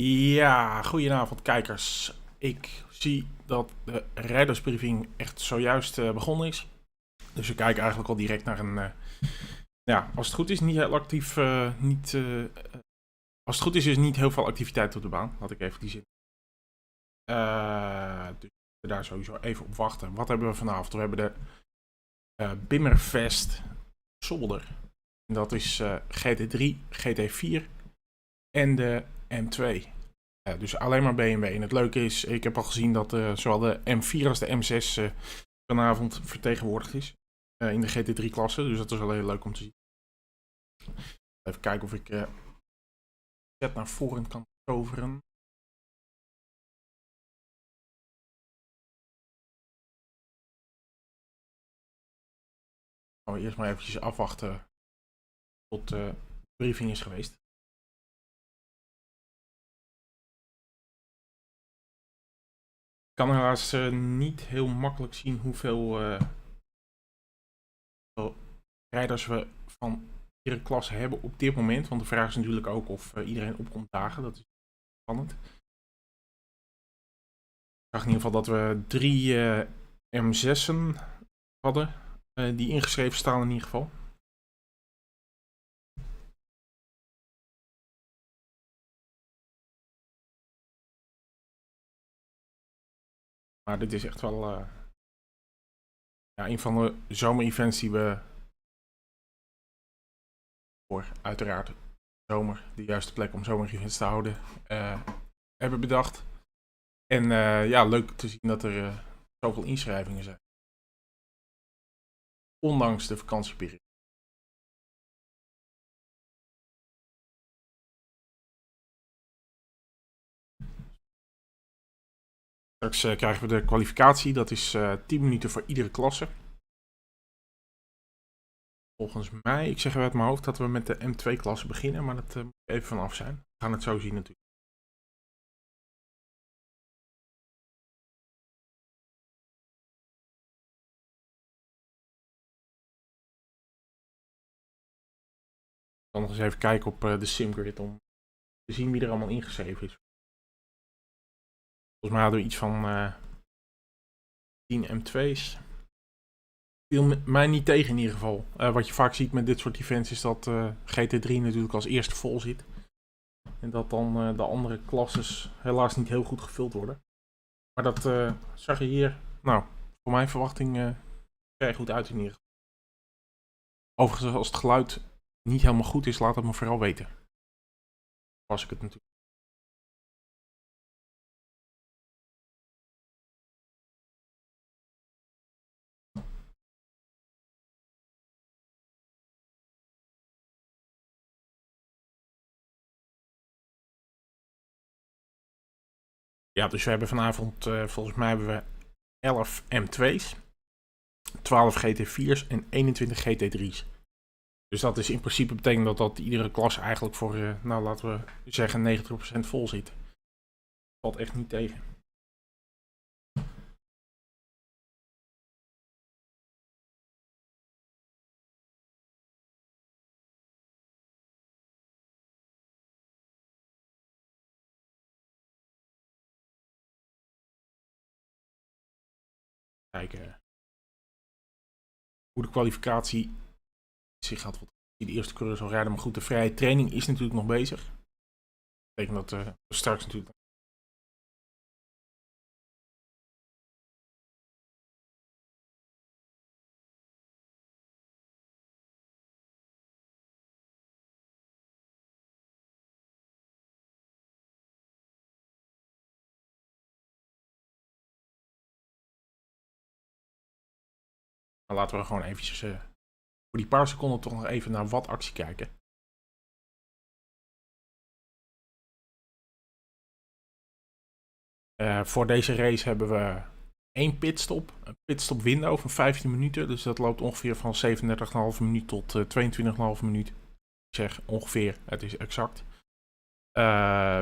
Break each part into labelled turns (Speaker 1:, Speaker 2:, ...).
Speaker 1: Ja, goedenavond kijkers. Ik zie dat de rijdersbriefing echt zojuist begonnen is. Dus we kijken eigenlijk al direct naar een, ja, als het goed is niet heel actief, als het goed is niet heel veel activiteit op de baan. Laat ik even die zin. Dus we daar sowieso even op wachten. Wat hebben we vanavond? We hebben de Bimmerfest Zolder. En dat is GT3, GT4 en de M2. Dus alleen maar BMW. En het leuke is, ik heb al gezien dat zowel de M4 als de M6 vanavond vertegenwoordigd is. In de GT3-klasse. Dus dat is wel heel leuk om te zien. Even kijken of ik het naar voren kan toveren. Gaan we eerst maar eventjes afwachten tot de briefing is geweest. Ik kan helaas niet heel makkelijk zien hoeveel rijders we van iedere klasse hebben op dit moment. Want de vraag is natuurlijk ook of iedereen opkomt dagen. Dat is spannend. Ik zag in ieder geval dat we 3 M6'en hadden. Die ingeschreven staan in ieder geval. Maar dit is echt wel ja, een van de zomer-events die we voor uiteraard zomer, de juiste plek om zomer-events te houden, hebben bedacht. En ja, leuk te zien dat er zoveel inschrijvingen zijn. Ondanks de vakantieperiode. Straks krijgen we de kwalificatie. Dat is 10 minuten voor iedere klasse. Volgens mij, ik zeg uit mijn hoofd dat we met de M2-klasse beginnen, maar dat moet even vanaf zijn. We gaan het zo zien natuurlijk. Ik kan nog eens even kijken op de SimGrid om te zien wie er allemaal ingeschreven is. Volgens mij hadden we iets van 10 M2's. Viel mij niet tegen in ieder geval. Wat je vaak ziet met dit soort events is dat GT3 natuurlijk als eerste vol zit. En dat dan de andere klasses helaas niet heel goed gevuld worden. Maar dat zag je hier, nou, voor mijn verwachting vrij goed uit in ieder geval. Overigens, als het geluid niet helemaal goed is, laat het me vooral weten. Was ik het natuurlijk. Ja, dus we hebben vanavond, volgens mij hebben we 11 M2's, 12 GT4's en 21 GT3's. Dus dat is in principe betekent dat iedere klas eigenlijk voor, nou laten we zeggen, 90% vol zit. Valt echt niet tegen. Kijken hoe de kwalificatie zich gaat. De eerste coureur zal rijden, maar goed, de vrije training is natuurlijk nog bezig. Dat betekent dat we straks natuurlijk. Maar laten we gewoon eventjes voor die paar seconden toch nog even naar wat actie kijken. Voor deze race hebben we 1 pitstop. Een pitstop window van 15 minuten. Dus dat loopt ongeveer van 37,5 minuut tot 22,5 minuut. Ik zeg ongeveer, het is exact.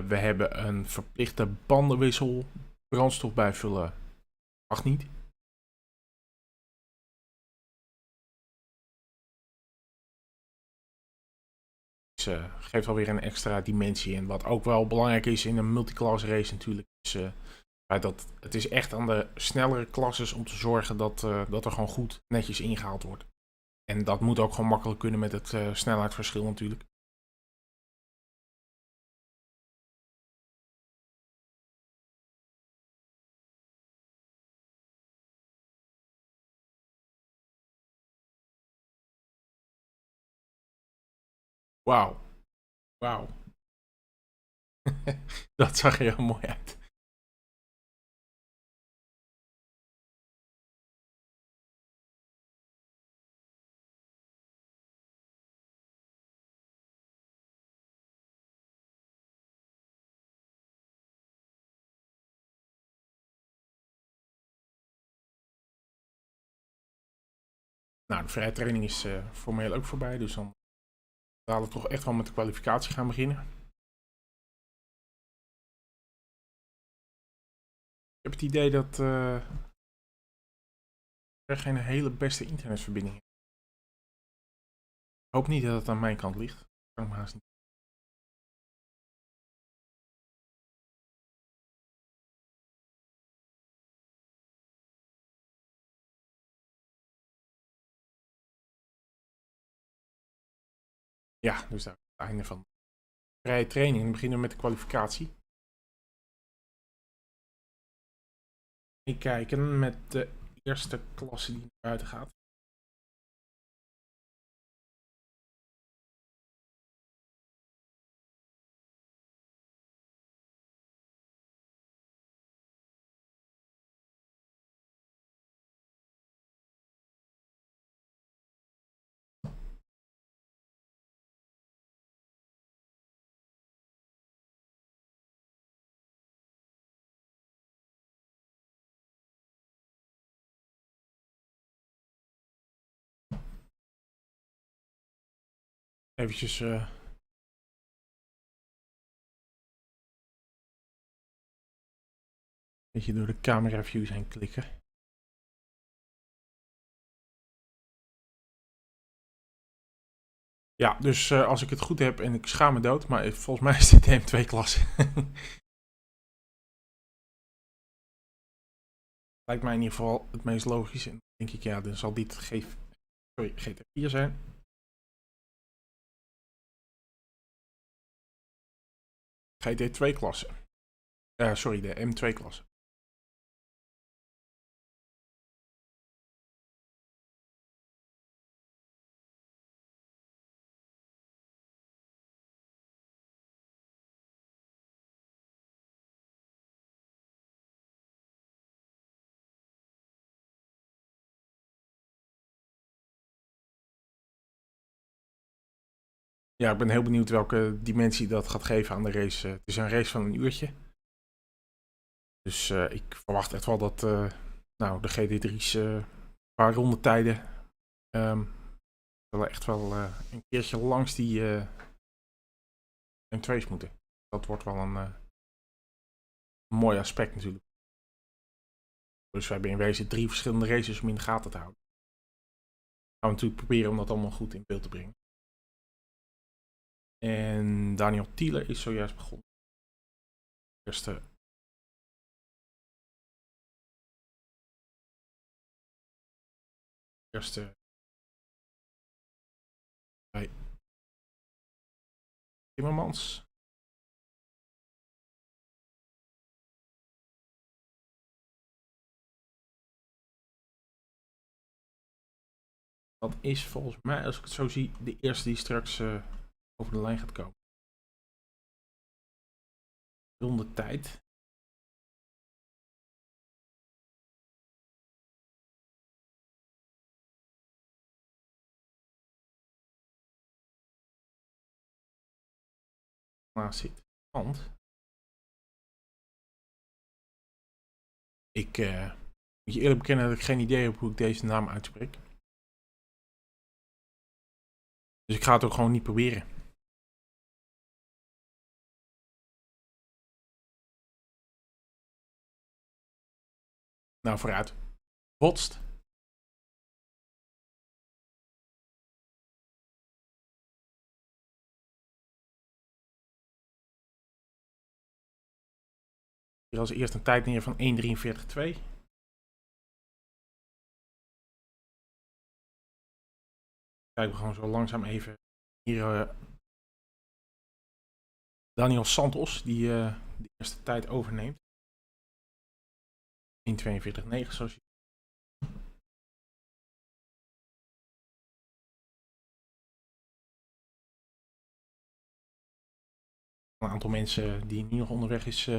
Speaker 1: We hebben een verplichte bandenwissel. Brandstof bijvullen mag niet. Dus geeft wel weer een extra dimensie. En wat ook wel belangrijk is in een multiclass race natuurlijk, is dat het is echt aan de snellere klasses om te zorgen dat er gewoon goed netjes ingehaald wordt. En dat moet ook gewoon makkelijk kunnen met het snelheidsverschil natuurlijk. Wauw. Wauw. Dat zag er heel mooi uit. Nou, de vrije training is formeel ook voorbij, dus dan dadelijk toch echt wel met de kwalificatie gaan beginnen. Ik heb het idee dat er geen hele beste internetverbinding is. Ik hoop niet dat het aan mijn kant ligt. Dat kan ik me haast niet. Ja, dus daar is het einde van de vrije training. Dan beginnen we met de kwalificatie. Ik kijken met de eerste klasse die naar buiten gaat. Eventjes beetje door de camera views heen klikken. Ja, dus als ik het goed heb en ik schaam me dood, maar volgens mij is dit de M2-klasse. Lijkt mij in ieder geval het meest logisch. En dan denk ik, ja, dan zal dit GT4 zijn. GT2-klasse. Sorry, de M2-klasse. Ja, ik ben heel benieuwd welke dimensie dat gaat geven aan de race. Het is een race van een uurtje. Dus ik verwacht echt wel dat de GT3's een paar rondetijden zullen echt wel een keertje langs die M2's moeten. Dat wordt wel een mooi aspect natuurlijk. Dus we hebben in wezen 3 verschillende races om in de gaten te houden. Gaan we natuurlijk proberen om dat allemaal goed in beeld te brengen. En Daniel Thiele is zojuist begonnen. Eerste bij Timmermans. Dat is volgens mij, als ik het zo zie, de eerste die straks over de lijn gaat komen. Ronde tijd. Naast zit. Want ik moet je eerlijk bekennen dat ik geen idee heb hoe ik deze naam uitspreek. Dus ik ga het ook gewoon niet proberen. Nou, vooruit. Botst. hier als eerste een tijd neer van 1:43.2. Kijken we gewoon zo langzaam even hier. Daniel Santos, die de eerste tijd overneemt. 1:42.9 zoals je. Een aantal mensen die nu nog onderweg is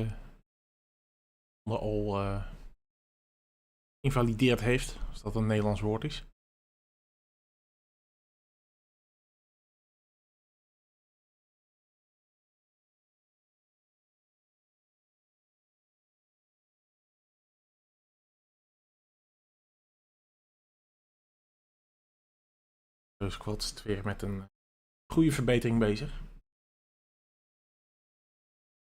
Speaker 1: al invalideerd heeft, als dat een Nederlands woord is. Dus Quad is weer met een goede verbetering bezig.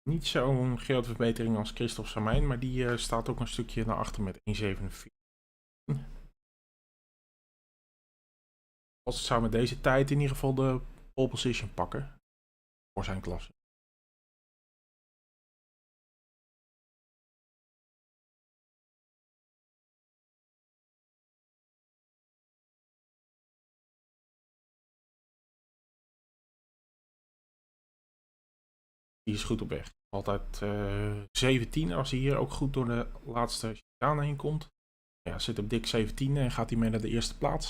Speaker 1: Niet zo'n grote verbetering als Christophe Samijn, maar die staat ook een stukje naar achter met 1:47. Als het zou met deze tijd in ieder geval de pole position pakken voor zijn klasse. Die is goed op weg. Altijd 17 als hij hier ook goed door de laatste chicane heen komt. Ja, zit op dik 17 en gaat hij mee naar de eerste plaats.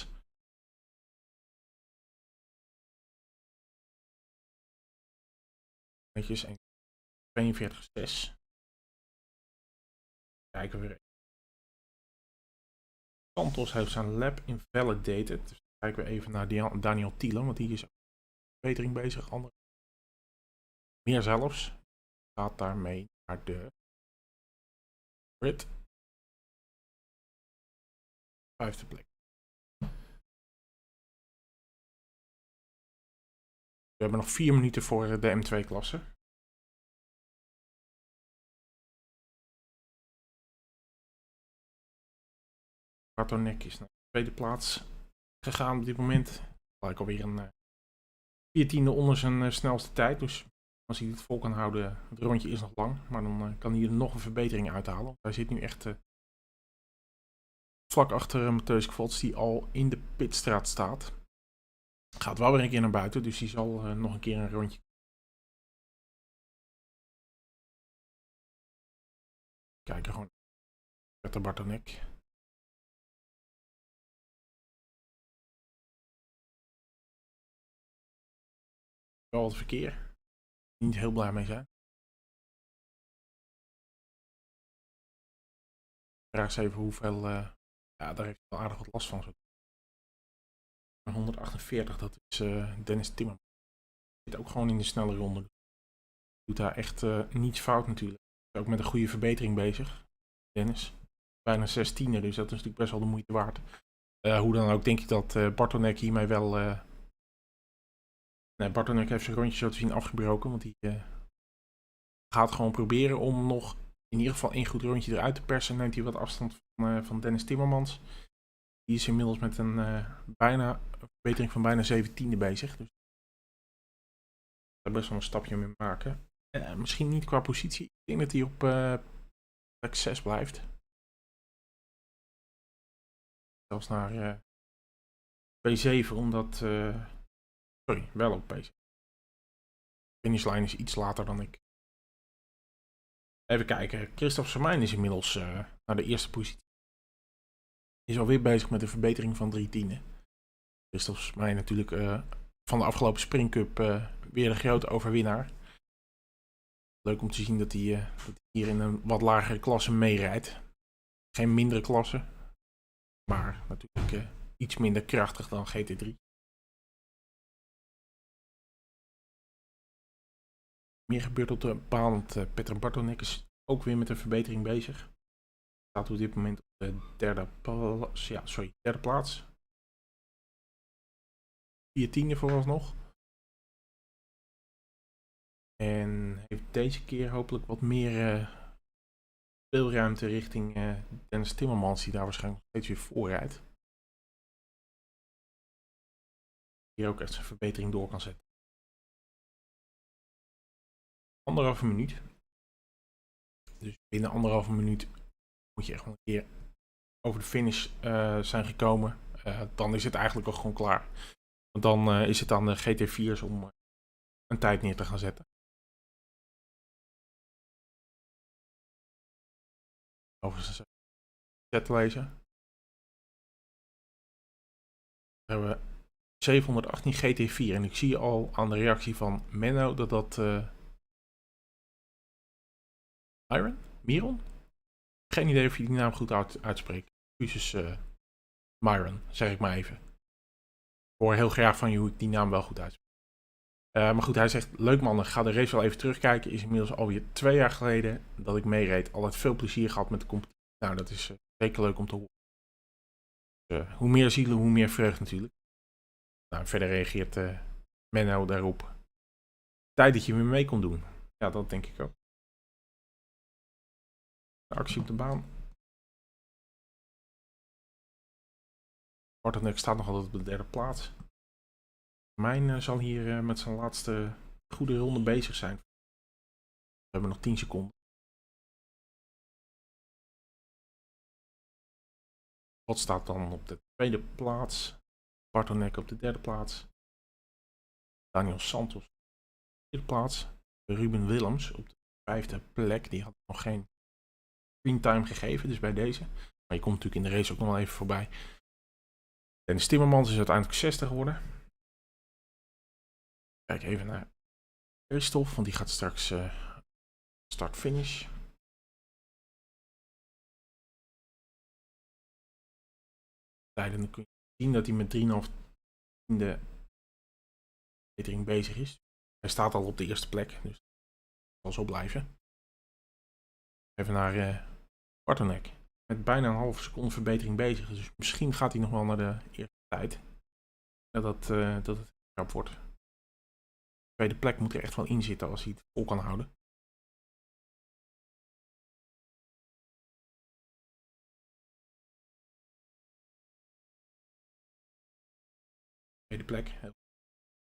Speaker 1: Netjes 1:42.6. Kijken we weer. Santos heeft zijn lap invalidated. Dus kijken we even naar Daniel Thielen, want die is verbetering bezig. Meer zelfs. Gaat daarmee naar de grid. 5e plek. We hebben nog 4 minuten voor de M2-klasse. Bartonek is naar de tweede plaats gegaan op dit moment. Lijkt alweer een 14e onder zijn snelste tijd. Dus als hij het vol kan houden, het rondje is nog lang. Maar dan kan hij er nog een verbetering uithalen. Hij zit nu echt vlak achter Matthäus Kvots, die al in de pitstraat staat. Gaat wel weer een keer naar buiten, dus die zal nog een keer een rondje. Kijken gewoon. Peter Bartonek. Wel wat verkeer. Niet heel blij mee zijn. Vraag eens even hoeveel. Ja, daar heeft hij wel aardig wat last van. 148, dat is Dennis Timmerman. Zit ook gewoon in de snelle ronde. Doet daar echt niets fout natuurlijk. Is ook met een goede verbetering bezig. Dennis. Bijna 16e, dus dat is natuurlijk best wel de moeite waard. Hoe dan ook denk ik dat Bartonek hiermee wel... Nee, Bartonek heeft zijn rondje zo te zien afgebroken. Want die gaat gewoon proberen om nog in ieder geval één goed rondje eruit te persen. Neemt hij wat afstand van Dennis Timmermans. Die is inmiddels met een verbetering van bijna 17e bezig. Dus daar best wel een stapje mee maken. Misschien niet qua positie. Ik denk dat hij op plek 6 blijft. Zelfs naar P7, omdat... sorry, wel op P7. Finishlijn is iets later dan ik. Even kijken. Christophe Samijn is inmiddels naar de eerste positie. Is alweer bezig met de verbetering van 3/10. Christophe Samijn natuurlijk van de afgelopen Spring Cup weer de grote overwinnaar. Leuk om te zien dat hij hier in een wat lagere klasse meerijdt. Geen mindere klasse. Maar natuurlijk iets minder krachtig dan GT3. Meer gebeurt op de baan, want Peter Bartonek is ook weer met een verbetering bezig. Staat op dit moment op de derde plaats. 14e vooralsnog. En heeft deze keer hopelijk wat meer speelruimte richting Dennis Timmermans, die daar waarschijnlijk nog steeds weer voorrijdt. Hier ook echt zijn verbetering door kan zetten. 1,5 minuut. Dus binnen 1,5 minuut moet je echt wel een keer over de finish zijn gekomen. Dan is het eigenlijk al gewoon klaar. Want dan is het aan de GT4's om een tijd neer te gaan zetten. Overigens chat lezen. Dan hebben we 718 GT4 en ik zie al aan de reactie van Menno dat Miron? Geen idee of je die naam goed uitspreekt. Excuses Myron, zeg ik maar even. Ik hoor heel graag van je hoe ik die naam wel goed uitspreek. Maar goed, hij zegt, leuk man, ik ga de race wel even terugkijken. Is inmiddels alweer 2 jaar geleden dat ik meereed. Altijd veel plezier gehad met de competitie. Nou, dat is zeker leuk om te horen. Dus, hoe meer zielen, hoe meer vreugd natuurlijk. Nou, verder reageert Menno daarop. Tijd dat je weer mee kon doen. Ja, dat denk ik ook. De actie op de baan. Kortenek staat nog altijd op de 3e plaats. Mijn zal hier met zijn laatste goede ronde bezig zijn. We hebben nog 10 seconden. Wat staat dan op de 2e plaats? Bartonek op de 3e plaats. Daniel Santos op de 4e plaats. Ruben Willems op de 5e plek. Die had nog geen screen time gegeven, dus bij deze. Maar je komt natuurlijk in de race ook nog wel even voorbij. Dennis Timmermans is uiteindelijk 60 geworden. Kijk even naar Christophe, want die gaat straks start-finish. Dan kun je zien dat hij met 3,5 tiende verbetering bezig is. Hij staat al op de 1e plek, dus dat zal zo blijven. Even naar Bartonek. Met bijna een halve seconde verbetering bezig. Dus misschien gaat hij nog wel naar de eerste tijd. Dat het knap wordt. De 2e plek moet er echt wel in zitten als hij het vol kan houden. De 2e plek.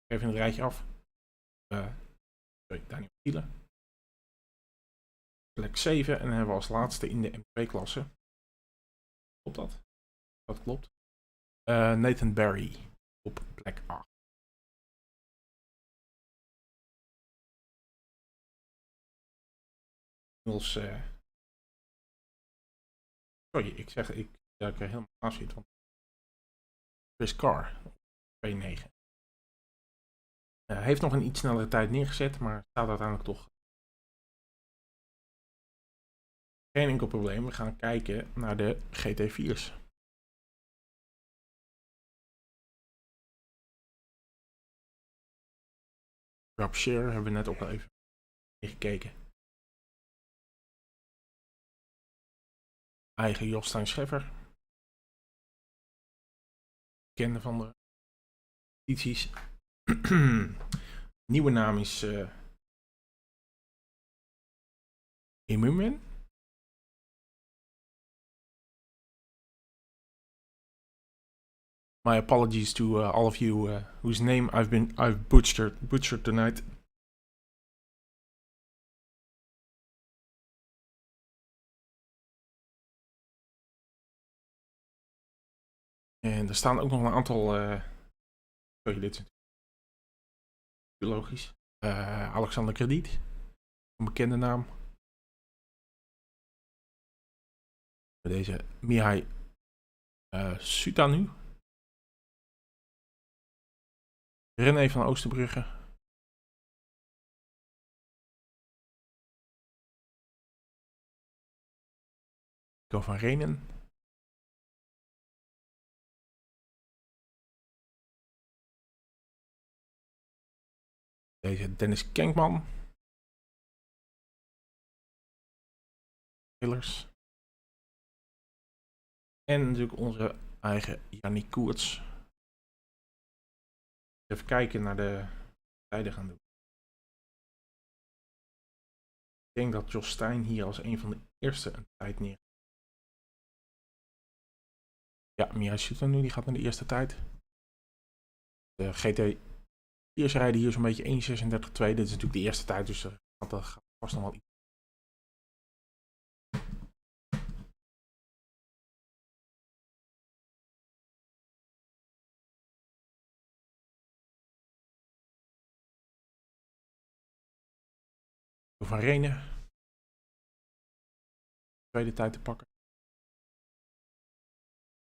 Speaker 1: Even een rijtje af. Daniel Thiele. Plek 7 en dan hebben we als laatste in de M2-klasse. Klopt dat? Dat klopt. Nathan Barry op plek 8. Sorry, ik krijg helemaal afzit. Want Chris Carr op 2.9. Heeft nog een iets snellere tijd neergezet, maar staat uiteindelijk toch. Geen enkel probleem. We gaan kijken naar de GT4's. Rob Scherer hebben we net ook al even gekeken. Eigen Jostein Scheffer. Bekende van de competities. Nieuwe naam is Immumen. My apologies to all of you whose name I've butchered tonight. En er staan ook nog een aantal. Sorry, dit is logisch. Alexander Krediet, een bekende naam. Deze Mihai Sutanu. René van Oosterbrugge. Nico van Renen. Deze Dennis Kenkman. Hillers. En natuurlijk onze eigen Yannick Koerts. Even kijken naar de tijden gaan doen. Ik denk dat Jos Stein hier als een van de eerste een tijd neer. Ja, Mia Schutter nu, die gaat naar de eerste tijd. De GT4's rijden hier zo'n beetje 1.36.2. Dit is natuurlijk de eerste tijd, dus dat gaat vast nog wel iets. van Renen. Tweede tijd te pakken.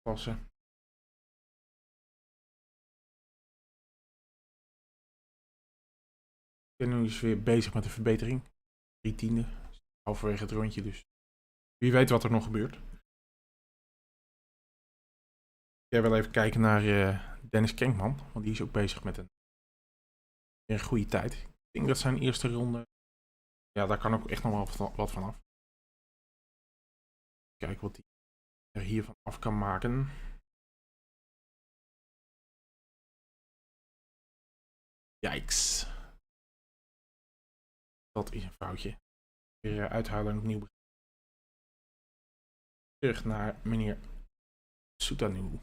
Speaker 1: Passen. Ik ben nu dus weer bezig met de verbetering. 3/10. Halverwege het rondje, dus wie weet wat er nog gebeurt. Jij wil even kijken naar Dennis Kenkman, want die is ook bezig met een goede tijd. Ik denk dat zijn eerste ronde, ja, daar kan ook echt nog wel wat van af. Kijken wat hij er hiervan af kan maken. Yikes. Dat is een foutje. Weer uithalen en opnieuw beginnen. Terug naar meneer Soutanu.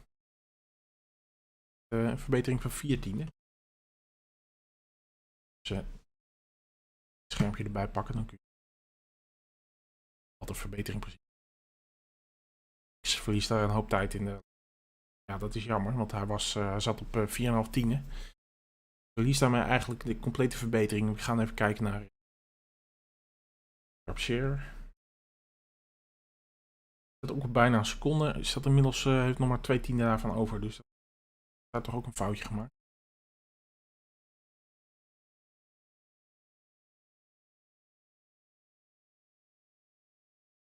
Speaker 1: Een verbetering van 14e. Dus het schermpje erbij pakken, dan kun je wat een verbetering precies. Verliest daar een hoop tijd in. Ja, dat is jammer, want hij zat op 4,5 verliest daarmee eigenlijk de complete verbetering. We gaan even kijken naar share. Dat ook bijna een seconde. Is dat inmiddels heeft nog maar 2/10 daarvan over, dus dat heeft toch ook een foutje gemaakt.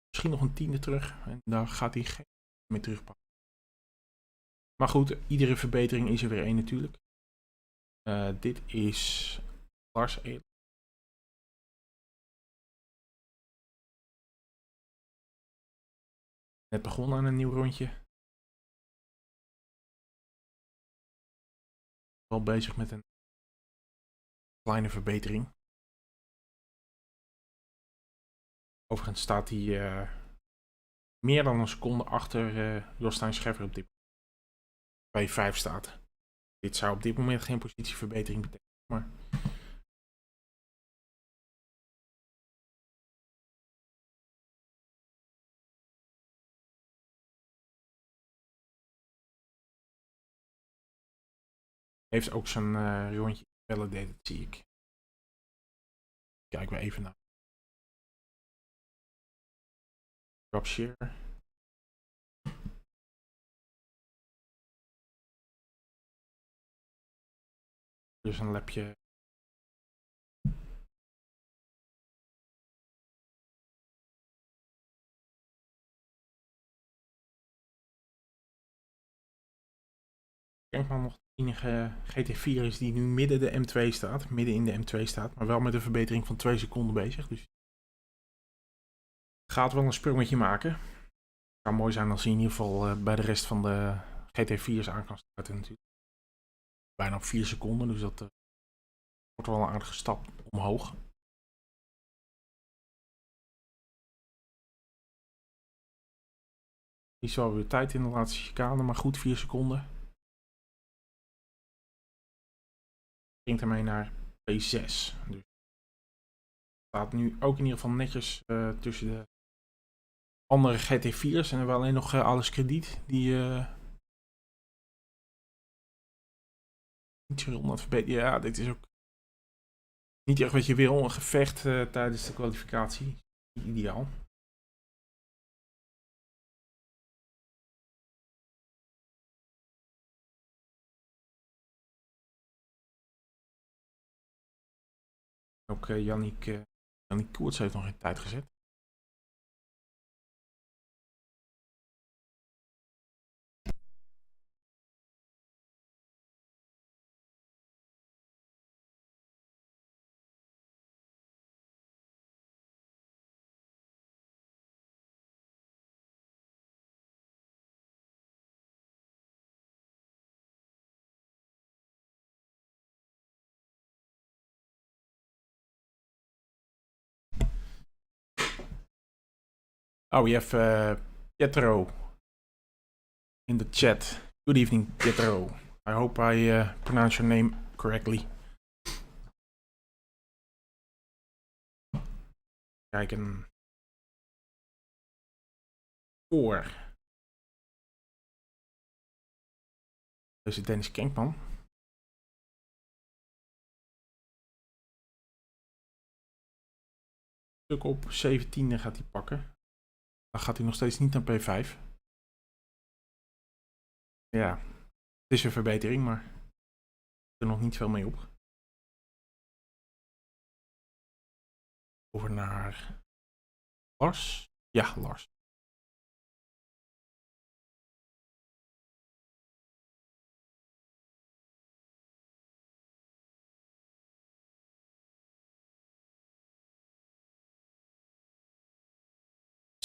Speaker 1: Misschien nog een 10e terug en daar gaat hij geen meer terugpakken. Maar goed, iedere verbetering is er weer één natuurlijk. Dit is Lars E. Net begonnen aan een nieuw rondje. Wel bezig met een kleine verbetering. Overigens staat hij meer dan een seconde achter Jostijn Scheffer op dit moment. Bij 5 staat. Dit zou op dit moment geen positieverbetering betekenen, maar heeft ook zijn rondje validated, zie ik. Kijken we even naar. Drop share. Dus een lapje. Kijk maar nog de enige GT4 is die nu midden in de M2 staat, maar wel met een verbetering van 2 seconden bezig. Dus gaat wel een sprongetje maken. Het zou mooi zijn als hij in ieder geval bij de rest van de GT4's aan kan starten natuurlijk. Bijna op 4 seconden, dus dat wordt wel een aardige stap omhoog. Die is wel weer tijd in de laatste chicane, maar goed, 4 seconden. Ging ermee naar P6. Dus staat nu ook in ieder geval netjes tussen de andere GT4's. En we alleen nog alles krediet. Die niet zo heel aan het verbeteren. Ja, dit is ook niet echt wat je wil. Een gevecht tijdens de kwalificatie. Ideaal. Ook Yannick Koerts heeft nog geen tijd gezet. Oh, we have Pietro in the chat. Good evening, Pietro. I hope I pronounce your name correctly. Kijken. Voor. Dus Dennis Kenkman. stuk op 17e gaat hij pakken. Dan gaat hij nog steeds niet naar P5. Ja, het is een verbetering, maar er nog niet veel mee op. Over naar Lars. Ja, Lars.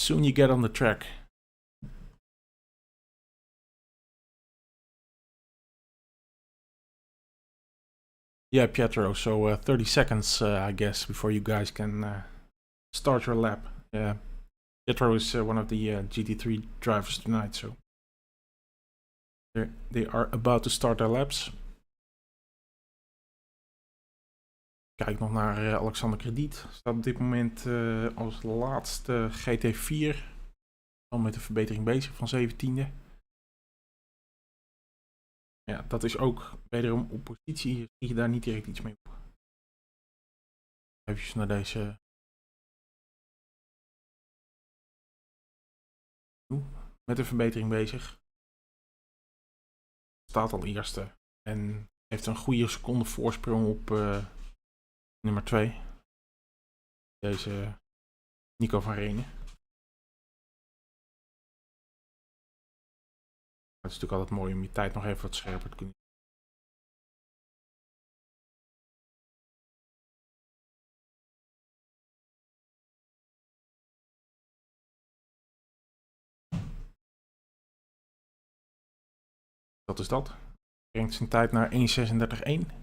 Speaker 1: Soon you get on the track. Yeah, Pietro, so 30 seconds, I guess, before you guys can start your lap. Yeah, Pietro is one of the GT3 drivers tonight, so they are about to start their laps. Kijk nog naar Alexander Krediet. Staat op dit moment als laatste GT4. Al met een verbetering bezig van 17e. Ja, dat is ook wederom op positie. Zie je daar niet direct iets mee op. Even naar deze. Met een verbetering bezig. Staat al eerste. En heeft een goede seconde voorsprong op nummer 2. Deze Nico van Renen. Het is natuurlijk altijd mooi om je tijd nog even wat scherper te kunnen. Dat is dat. Brengt zijn tijd naar 1.36.1.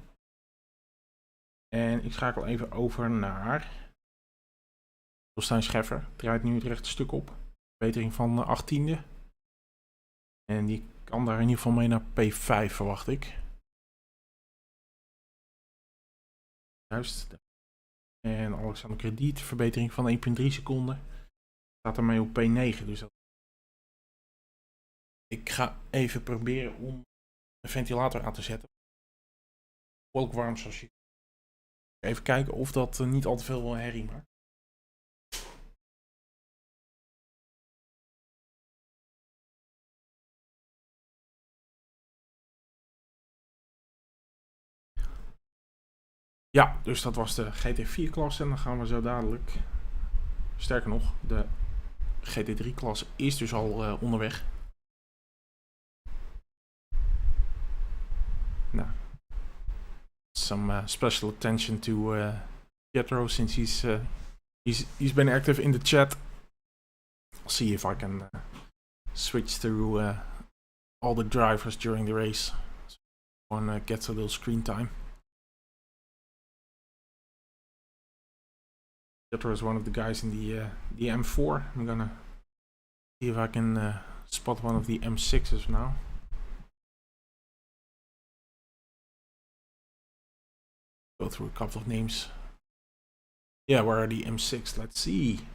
Speaker 1: En ik schakel even over naar Stijn Scheffer. Draait nu het rechte stuk op. Verbetering van 18e. En die kan daar in ieder geval mee naar P5, verwacht ik. Juist. En Alexander Krediet, verbetering van 1,3 seconden. Staat ermee op P9. Dus dat... Ik ga even proberen om de ventilator aan te zetten. Ook warm zoals je. Even kijken of dat niet al te veel herrie maakt. Ja, dus dat was de GT4-klasse en dan gaan we zo dadelijk, sterker nog, de GT3-klasse is dus al onderweg. Nou, some special attention to Pietro since he's been active in the chat. I'll see if I can switch through all the drivers during the race. So one gets a little screen time. Pietro is one of the guys in the M4. I'm gonna see if I can spot one of the M6s now. Go through a couple of names. Yeah, where are the M6? Let's see.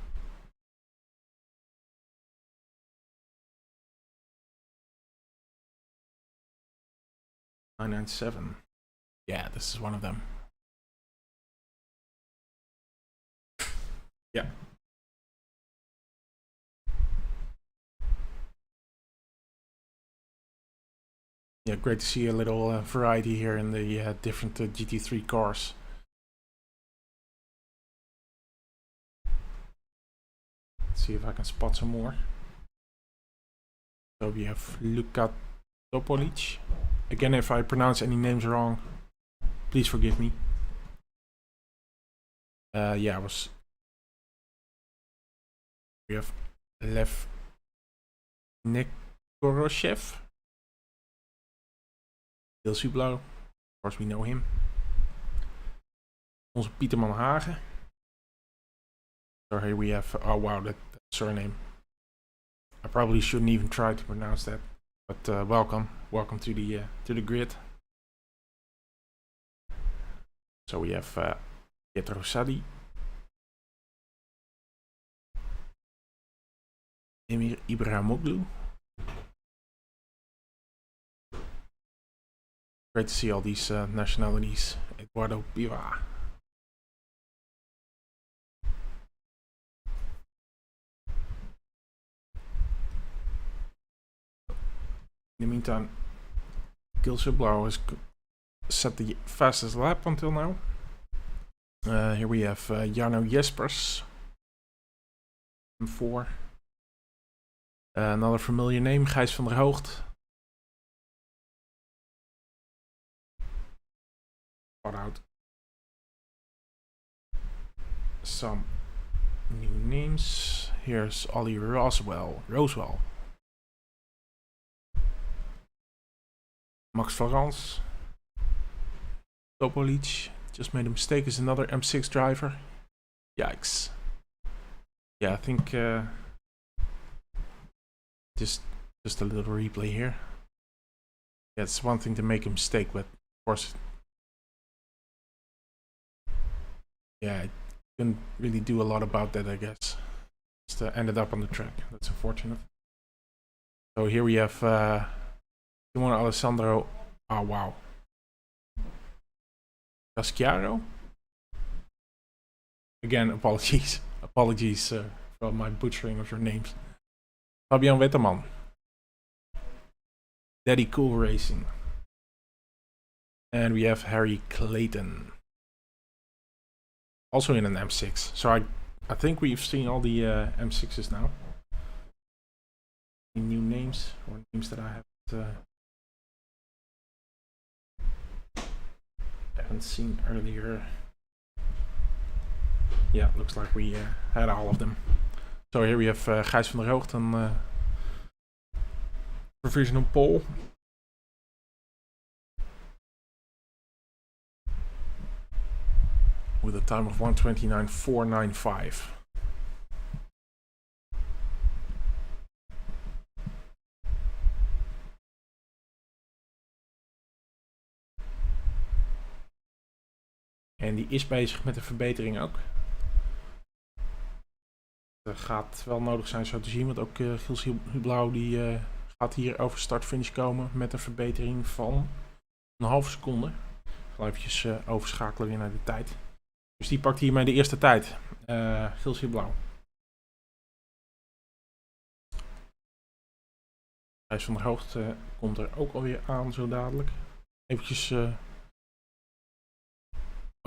Speaker 1: .997. Yeah, this is one of them. Yeah. Yeah, great to see a little variety here in the different GT3 cars. Let's see if I can spot some more. So we have Luka Topolic. Again, if I pronounce any names wrong, please forgive me. Yeah, we have Lev Nekoroshev. Heel Sublo. Of course, we know him. Onze Pieterman Hagen. So here we have, oh wow, that surname. I probably shouldn't even try to pronounce that. But welcome to the grid. So we have Pietro Sadi, Emir Ibrahimoglu. Great to see all these nationalities. Eduardo Piva. In the meantime, Gilles Hubblau has set the fastest lap until now. Here we have Jarno Jespers, M4. Another familiar name, Gijs van der Hoogt. Got out some new names. Here's Ollie Roswell. Max Varans. Topolic. Just made a mistake as another M6 driver. Yikes. Yeah, I think just a little replay here. Yeah, it's one thing to make a mistake, but of course, yeah, I couldn't really do a lot about that, I guess. Just ended up on the track. That's unfortunate. So here we have Simone Alessandro. Oh wow. Casciaro. Again, apologies for my butchering of your names. Fabian Wetterman. Daddy Cool Racing. And we have Harry Clayton. Also in an M6. So I think we've seen all the M6s now. New names, or names that I haven't seen earlier. Yeah, looks like we had all of them. So here we have Gijs van der Hoogt on provisional pole. With a time of 1:29.495. En die is bezig met de verbetering ook. Dat gaat wel nodig zijn zo te zien, want ook Gilles Hubblau die gaat hier over start-finish komen met een verbetering van een halve seconde. Ik ga even overschakelen weer naar de tijd. Dus die pakt hiermee de eerste tijd. Gilles Hubblau. Gijs van der Hoogt komt er ook alweer aan zo dadelijk. Eventjes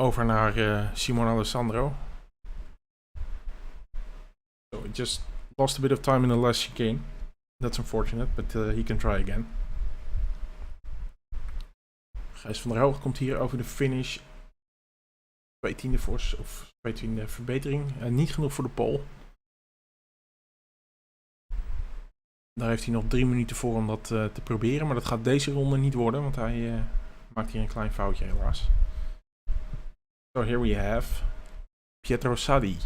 Speaker 1: over naar Simone Alessandro. So he just lost a bit of time in the last chicane. That's unfortunate, but he can try again. Gijs van der Hoogt komt hier over de finish. 2/10 voor, of 2/10 verbetering. Niet genoeg voor de pole. Daar heeft hij nog 3 minuten voor om dat te proberen. Maar dat gaat deze ronde niet worden, want hij maakt hier een klein foutje helaas. So here we have Pietro Sadi.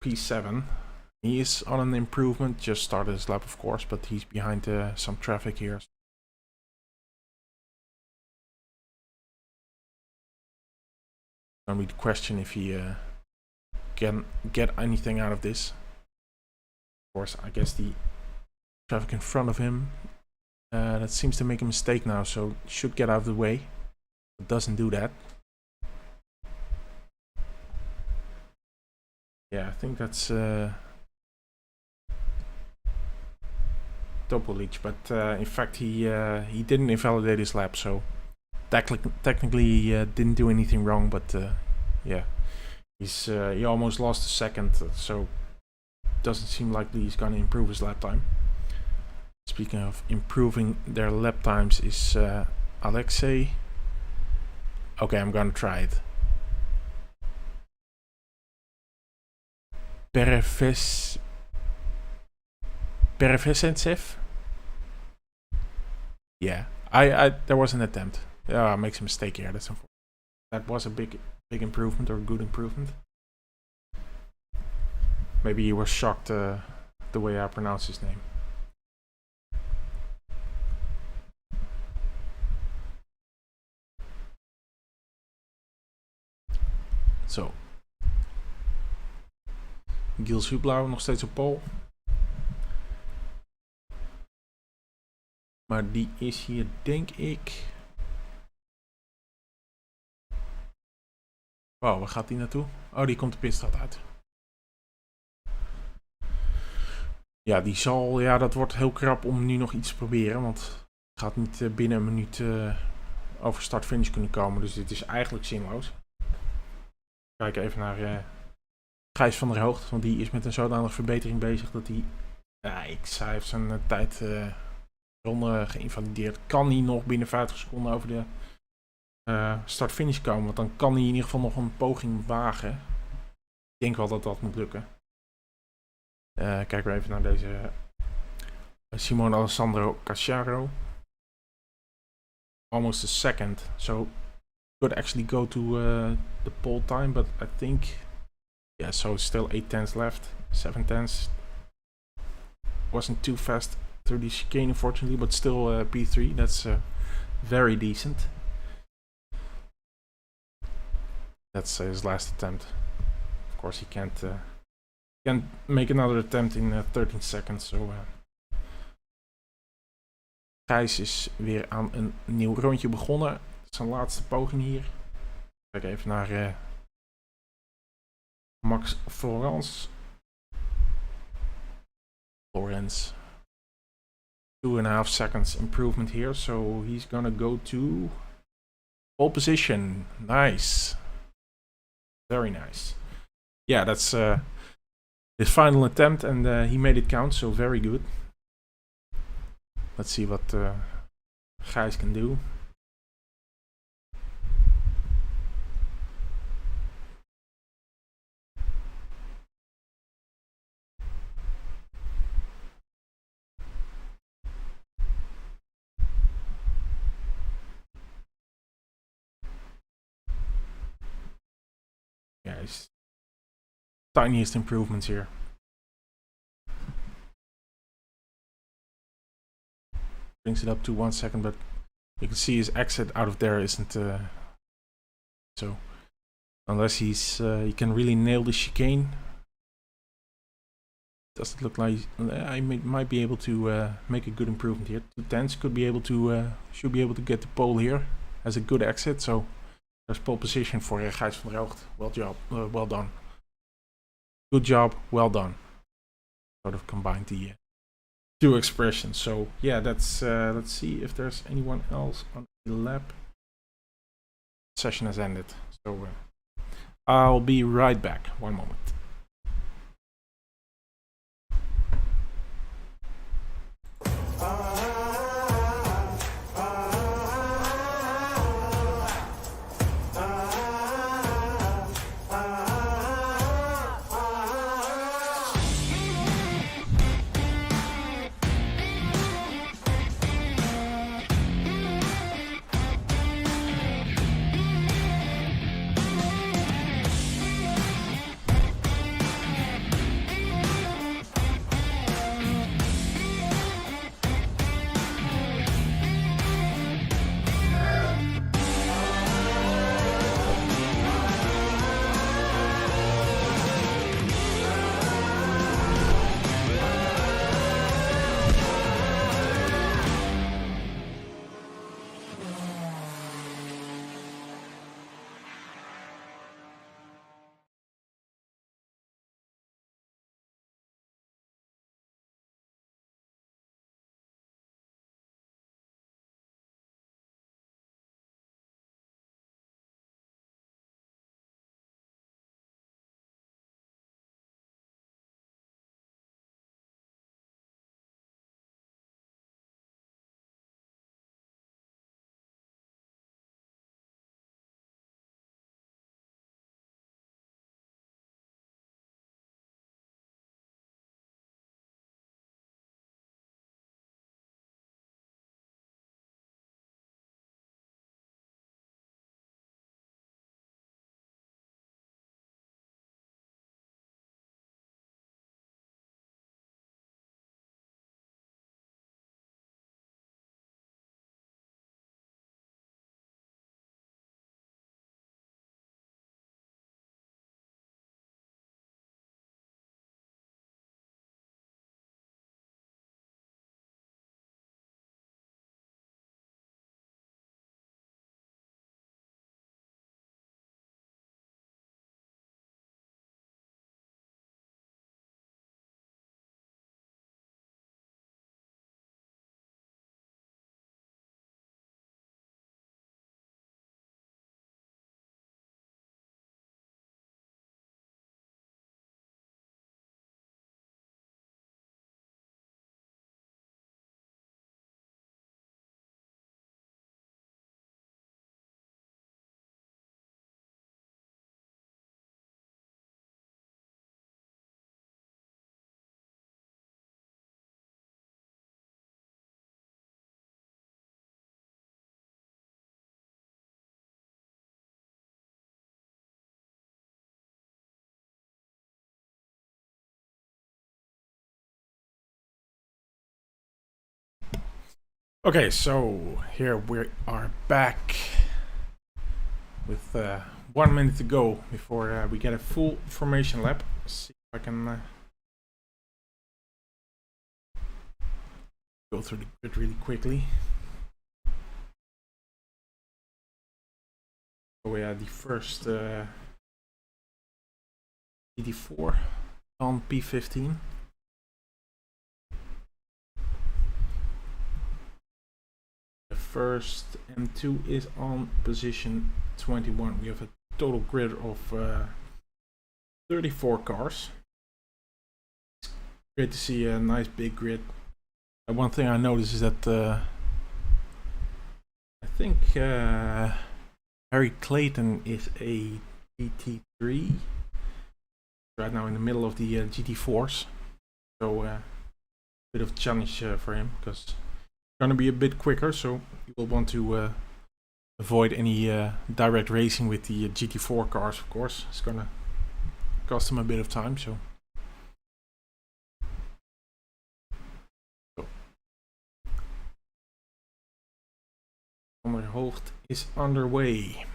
Speaker 1: P7. He is on an improvement. Just started his lap, of course, but he's behind some traffic here. Don't really question if he can get anything out of this. Of course, I guess the traffic in front of him that seems to make a mistake now, so should get out of the way. It doesn't do that. Yeah, I think that's Topolic, but in fact he didn't invalidate his lap, so technically he didn't do anything wrong, but yeah, he almost lost a second, so it doesn't seem like he's gonna improve his lap time. Speaking of improving their lap times is Alexei. Okay, I'm gonna try it. Perevesentsev? Yeah, there was an attempt. Yeah, makes a mistake here. That's unfortunate. That was a big improvement or a good improvement. Maybe he was shocked the way I pronounce his name. Zo. Gilles Hubblau nog steeds op pole. Maar die is hier, denk ik. Wow, waar gaat die naartoe? Oh, die komt de pitstraat uit. Ja, ja, dat wordt heel krap om nu nog iets te proberen. Want het gaat niet binnen een minuut over start-finish kunnen komen. Dus dit is eigenlijk zinloos. Kijk even naar Gijs van der Hoogt. Want die is met een zodanige verbetering bezig dat hij... hij heeft zijn tijd ronde geïnvalideerd. Kan hij nog binnen 50 seconden over de start-finish komen? Want dan kan hij in ieder geval nog een poging wagen. Ik denk wel dat dat moet lukken. Kijken we even naar deze Simone Alessandro Casciaro. Almost a second. So could actually go to the pole time, but I think so it's still 8 tenths left, 7 tenths. Wasn't too fast through the chicane unfortunately, but still P3. That's very decent. That's his last attempt. Of course he can't make another attempt in 13 seconds. So Gijs is weer aan een nieuw rondje begonnen. Zijn laatste poging hier. Kijk even naar Max Florence. 2.5 seconds improvement here, so he's gonna go to pole position. Nice. Very nice. Yeah, that's his final attempt and he made it count, so very good. Let's see what Gijs can do. Yeah, his tiniest improvements here. Brings it up to 1 second, but you can see his exit out of there isn't so unless he can really nail the chicane. Doesn't look like I might be able to make a good improvement here. 2 tenths should be able to get the pole here. Has a good exit, so there's pole position for Gijs van der Hoogt. Well done. Good job, well done. Sort of combined the two expressions. So yeah, that's let's see if there's anyone else on the lap. Session has ended, so I'll be right back. One moment. Okay, so here we are back with 1 minute to go before we get a full formation lap. Let's see if I can go through the grid really quickly. So yeah, the first GT4 on P15. The first M2 is on position 21. We have a total grid of 34 cars. It's great to see a nice big grid. One thing I noticed is that I think Harry Clayton is a GT3 right now in the middle of the GT4s. So a bit of challenge for him because it's gonna be a bit quicker. So you will want to avoid any direct racing with the GT4 cars. Of course, it's gonna cost him a bit of time. So. Hoofd is underway.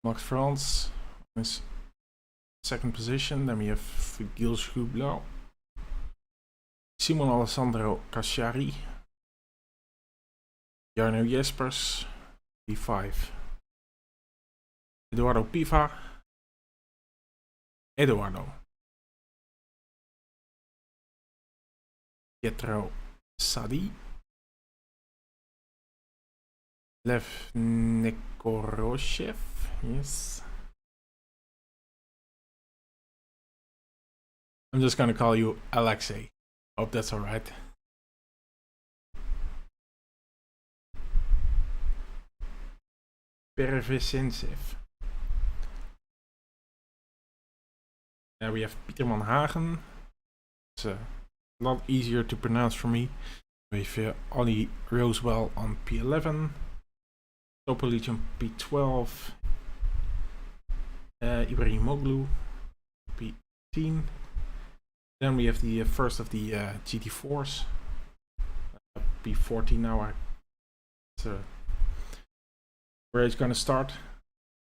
Speaker 1: Max France is second position. Then we have Gilles Schublau, Simon Alessandro Casciari, Jarno Jespers, P5, Eduardo Piva, Eduardo, Pietro Sadi, Lev Nekoroshev, yes. I'm just gonna call you Alexei. Hope that's alright. Pervisensev. We have Pieterman Hagen. It's a lot easier to pronounce for me. We have Ollie Rosewell on P11. Topolic on P12. Ibrahimoglu P15. Then we have the first of the GT4s. P14 now. Where he's gonna start.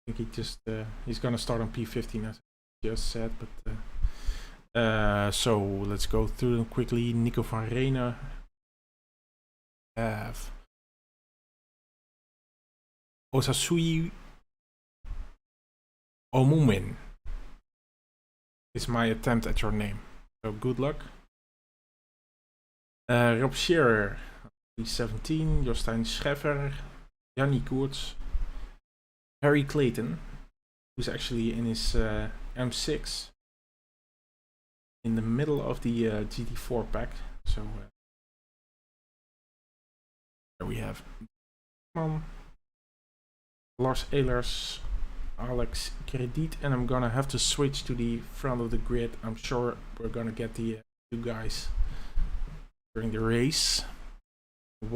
Speaker 1: I think he's gonna start on P15 as I just said, but so let's go through them quickly. Nico van Reyne. Have Osasui Omumin is my attempt at your name. So good luck. Rob Scherer, P17, Jostein Scheffer, Jannie Koerts, Harry Clayton, who's actually in his M6 in the middle of the GT4 pack. So there we have Lars Ehlers, Alex Krediet, and I'm gonna have to switch to the front of the grid. I'm sure we're gonna get the two guys during the race. We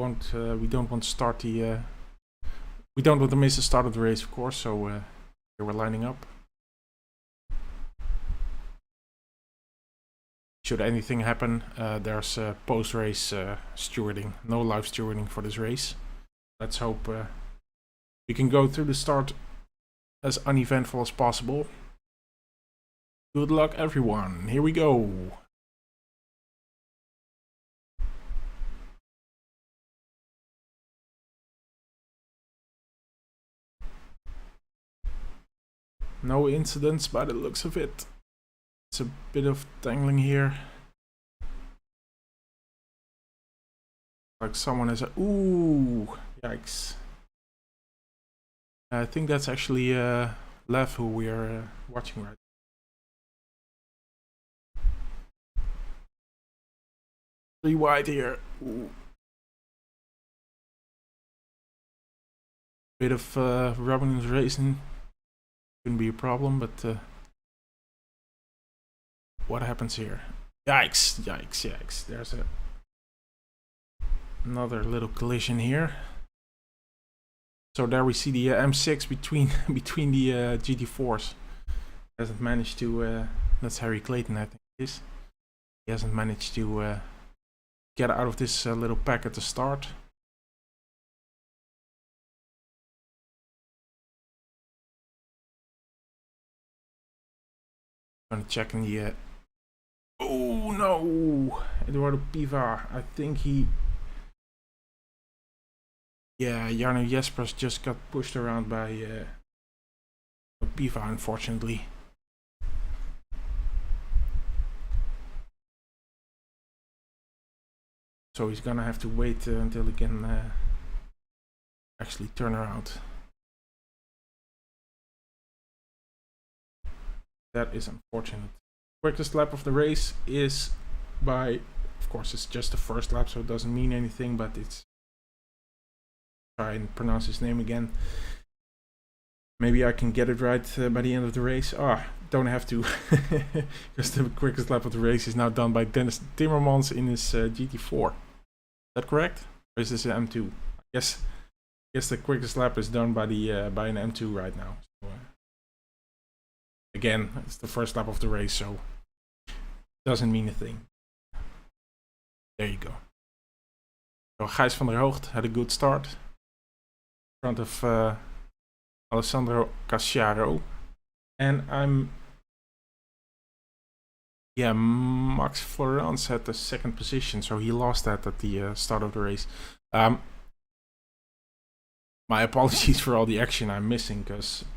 Speaker 1: don't want to start the we don't want to miss the start of the race, of course, so here we're lining up. Should anything happen, there's post-race stewarding. No live stewarding for this race. Let's hope we can go through the start as uneventful as possible. Good luck, everyone. Here we go. No incidents by the looks of it. It's a bit of tangling here. Like someone has a... Ooh! Yikes. I think that's actually Lev who we are watching right now. 3 wide here. Ooh. Bit of rubbing and racing. Shouldn't be a problem, but what happens here? Yikes, yikes, yikes. There's a another little collision here. So there we see the M6 between the GT4s. Hasn't managed to. That's Harry Clayton, I think it is. He hasn't managed to get out of this little pack at the start. Gonna check in the. Oh no! Eduardo Piva. I think he. Yeah, Jarno Jespers just got pushed around by Piva, unfortunately. So he's gonna have to wait until he can actually turn around. That is unfortunate. Quickest lap of the race is by, of course, it's just the first lap, so it doesn't mean anything, but it's. Try and pronounce his name again. Maybe I can get it right by the end of the race. Don't have to, because the quickest lap of the race is now done by Dennis Timmermans in his GT4. Is that correct? Or is this an M2? I guess the quickest lap is done by the by an M2 right now. So, again, it's the first lap of the race, so doesn't mean a thing. There you go. So Gijs van der Hoogt had a good start in front of Alessandro Casciaro, and Max Florence had the second position, so he lost that at the start of the race. My apologies for all the action I'm missing, because it's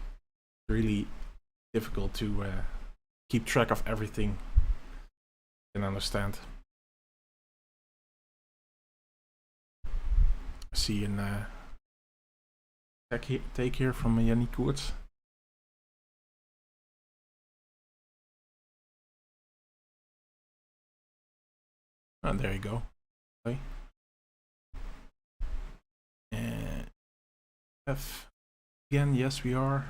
Speaker 1: really difficult to keep track of everything. I can understand. I see an take here from Yannick Koerts. And there you go. Okay. And F again, yes we are.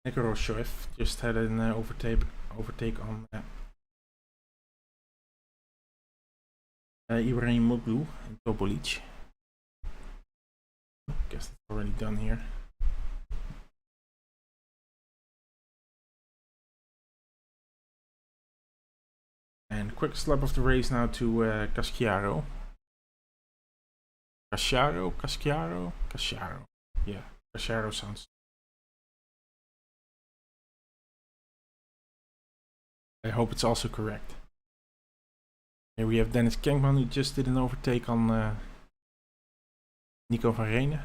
Speaker 1: Nico Rochoev just had an overtake on Ibrahim Moglu and Topolic. Guess that's already done here. And quickest lap of the race now to Casciaro. Casciaro. Yeah, Casciaro sounds. I hope it's also correct. Here we have Dennis Kenkman, who just did an overtake on Nico van Renen.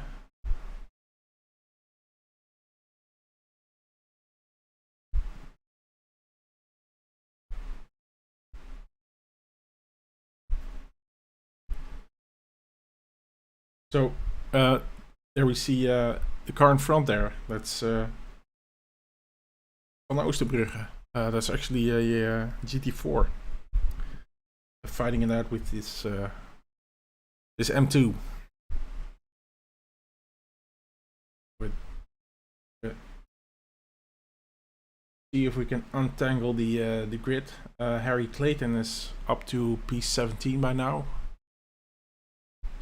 Speaker 1: So there we see the car in front there. That's Van Oosterbrugge. That's actually a GT4 fighting it out with this this M2. See if we can untangle the grid. Harry Clayton is up to P17 by now,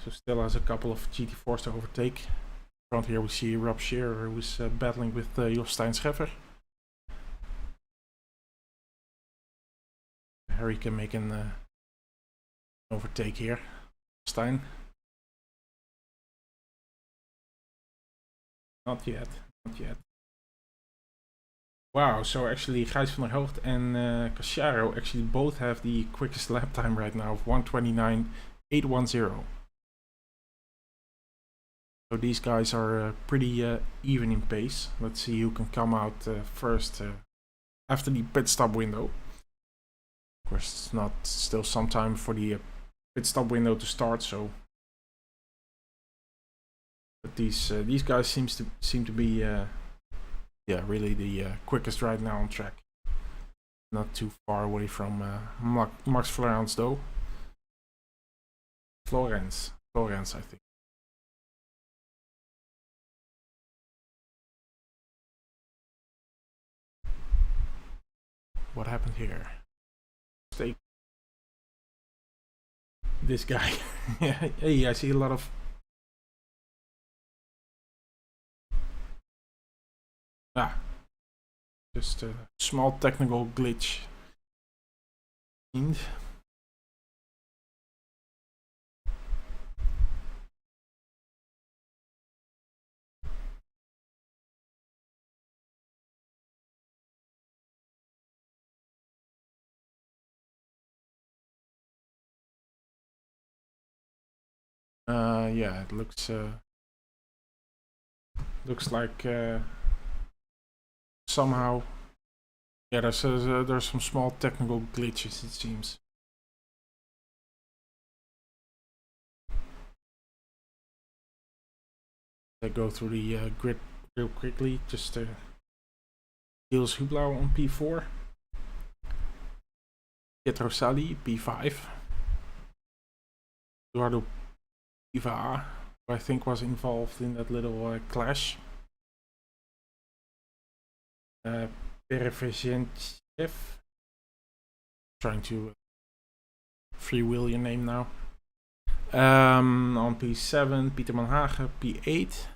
Speaker 1: so still has a couple of GT4s to overtake. In front here we see Rob Scherer, who's battling with Jostein Scheffer. Harry can make an overtake here. Stein. Not yet. Wow, so actually Gijs van der Hoogt and Casciaro actually both have the quickest lap time right now of 1:29.810. So these guys are pretty even in pace. Let's see who can come out first after the pit stop window. Of course, it's not still some time for the pit stop window to start, so. But these guys seem to be really the quickest right now on track. Not too far away from Max Florence though. Florence, I think. What happened here? this guy. Hey, I see a lot of... just a small technical glitch. Yeah, it looks like somehow, yeah, there's some small technical glitches, it seems. I go through the grid real quickly, just Niels Hublauer on P4, Pietro Sali P5, Eduardo Piva, who I think was involved in that little clash. Perevenziev, trying to freewheel your name now. On P7, Pieter Manhagen, P8,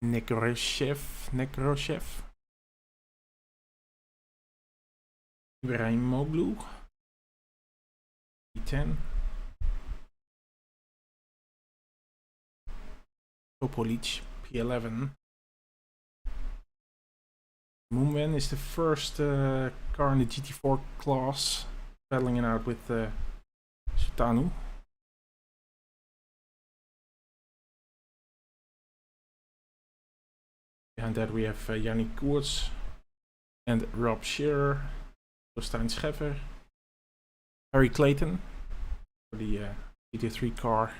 Speaker 1: Nekroshev, Ibrahimoglu, P10, Topolic, P11. Moonman is the first car in the GT4 class, battling it out with Sutanu. Behind that we have Yannick Koerts and Rob Scherer, Stein Scheffer, Harry Clayton for the GT3 car.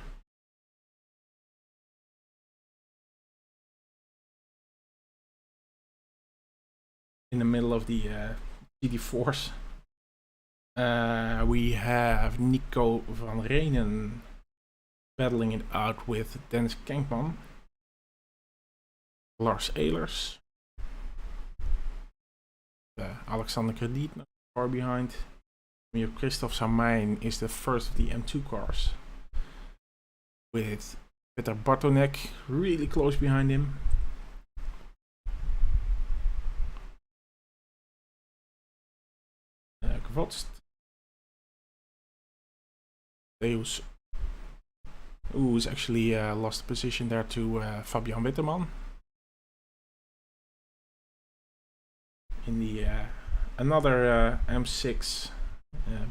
Speaker 1: In the middle of the GT4s, we have Nico van Renen battling it out with Dennis Kenkman, Lars Ehlers, Alexander Krediet not far behind. Christoph Samijn is the first of the M2 cars, with Peter Bartonek really close behind him. Deus, who's actually lost the position there to Fabian Witterman in the another M6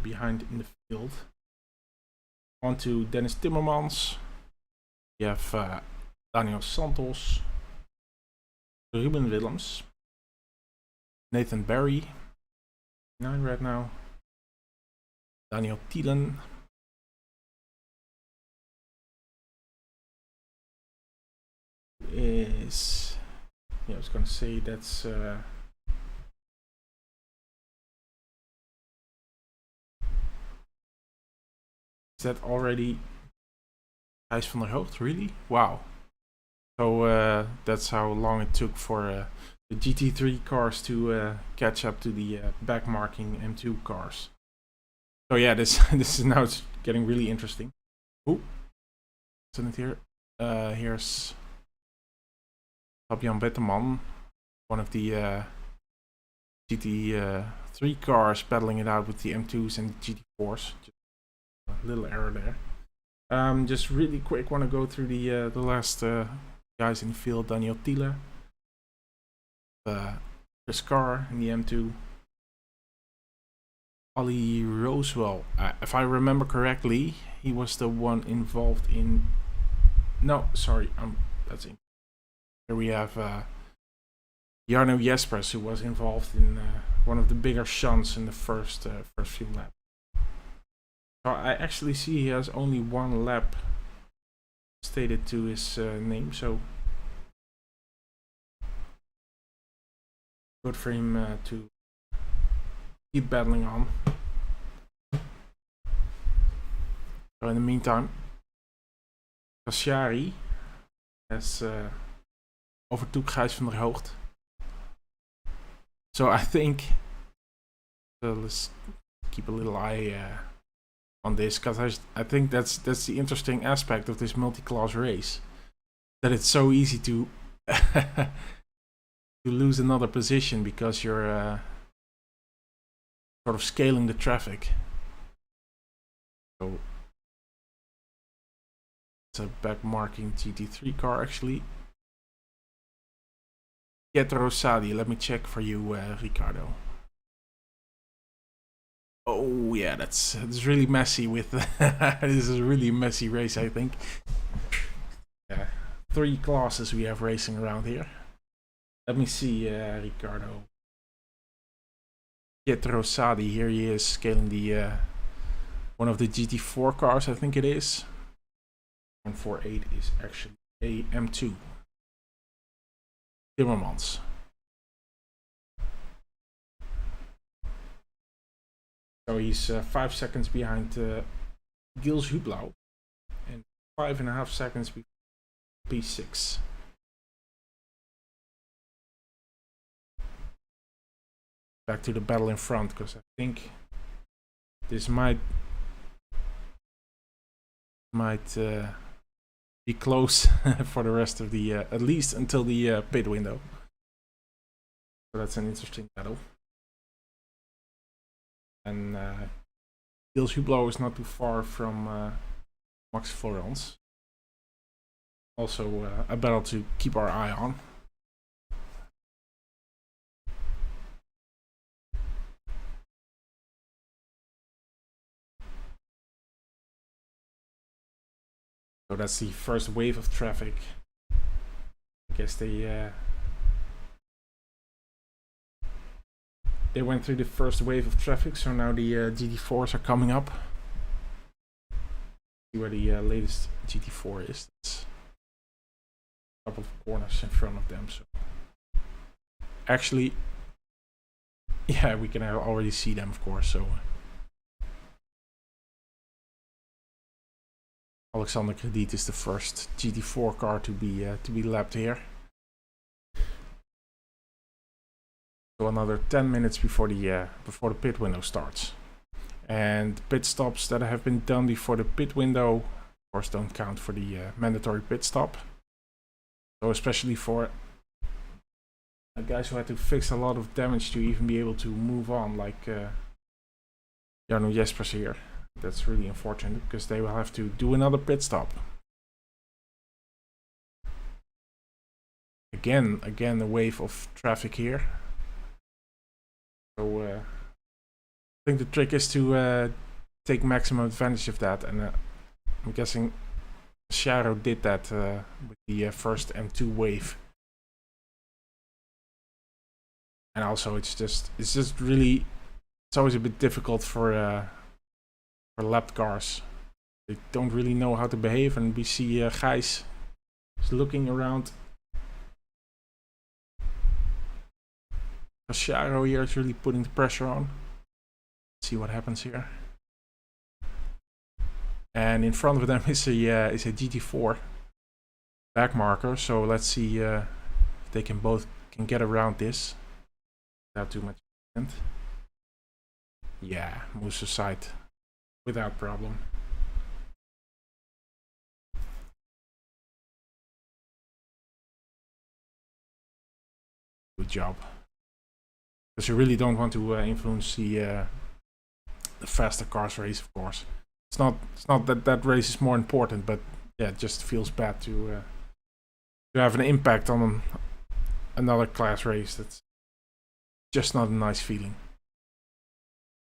Speaker 1: behind in the field. On to Dennis Timmermans. You have Daniel Santos, Ruben Willems, Nathan Barry, 9 right now, Daniel Thielen, is, yeah, I was gonna say that's is that already Gijs van der Hoogt? Really? Wow. So that's how long it took for the GT3 cars to catch up to the backmarking M2 cars. So yeah, this is now it's getting really interesting. Ooh, isn't it here? Here's Fabian Wetterman, one of the GT3 cars battling it out with the M2s and the GT4s. Just a little error there. Just really quick, want to go through the last guys in the field. Daniel Thiele, Chris Carr in the M2, Ollie Rosewell. If I remember correctly, he was the one involved in. No, sorry, that's it. Here we have Jarno Jespers, who was involved in one of the bigger shunts in the first few laps. So I actually see he has only one lap stated to his name, so good for him to keep battling on. So in the meantime, Kassiari has overtook Gijs van der Hoogt. So I think let's keep a little eye on this, because I think that's the interesting aspect of this multi-class race, that it's so easy to to lose another position because you're sort of scaling the traffic. So it's a backmarking GT3 car actually. Pietro Sadi, let me check for you, Ricardo. Oh yeah, that's really messy with this is a really messy race, I think. Yeah, 3 classes we have racing around here. Let me see, Ricardo. Pietro Sadi, here he is scaling the one of the GT4 cars, I think it is. 148 is actually a M2. Timmermans. So he's 5 seconds behind Gilles Hublou and 5.5 seconds before P6. Back to the battle in front, because I think this might be close for the rest of the at least until the pit window. So that's an interesting battle. And Gilles Hublou is not too far from Max Florence. Also a battle to keep our eye on. So that's the first wave of traffic. I guess they went through the first wave of traffic, so now the GT4s are coming up. See where the latest GT4 is. That's a couple of corners in front of them. So actually, yeah, we can already see them, of course. So Alexander Krediet is the first GT4 car to be lapped here. So another 10 minutes before the pit window starts. And pit stops that have been done before the pit window, of course, don't count for the mandatory pit stop. So especially for guys who had to fix a lot of damage to even be able to move on, like Jarno Jespers here. That's really unfortunate, because they will have to do another pit stop. Again, a wave of traffic here. So I think the trick is to take maximum advantage of that, and I'm guessing Sharo did that with the first M2 wave. And also it's just really, it's always a bit difficult for lapped cars. They don't really know how to behave, and we see Gijs is looking around. Sharo here is really putting the pressure on. Let's see what happens here. And in front of them is a GT4 back marker. So let's see if they can get around this without too much accident. Yeah, moves aside without problem. Good job. Because you really don't want to influence the faster cars race, of course. It's not that race is more important, but yeah, it just feels bad to have an impact on another class race. That's just not a nice feeling.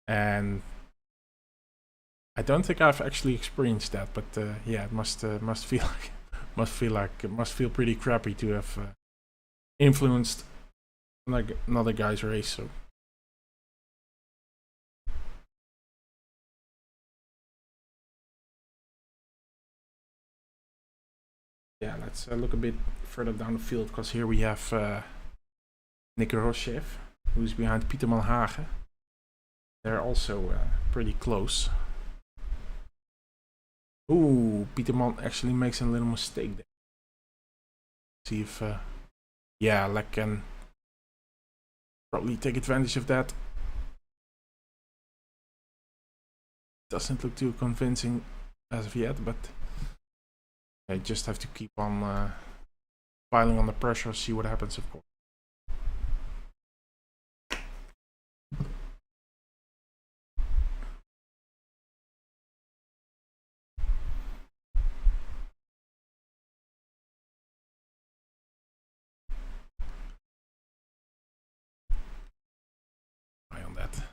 Speaker 1: And I don't think I've actually experienced that, but yeah, it must feel pretty crappy to have influenced another guy's race. So yeah, let's look a bit further down the field, because here we have Nick Rochev, who's behind Pieterman Hagen. They're also pretty close. Ooh, Pieterman actually makes a little mistake there. See if yeah, Lek can probably take advantage of that. Doesn't look too convincing as of yet, but I just have to keep on piling on the pressure, see what happens, of course. Eye on that.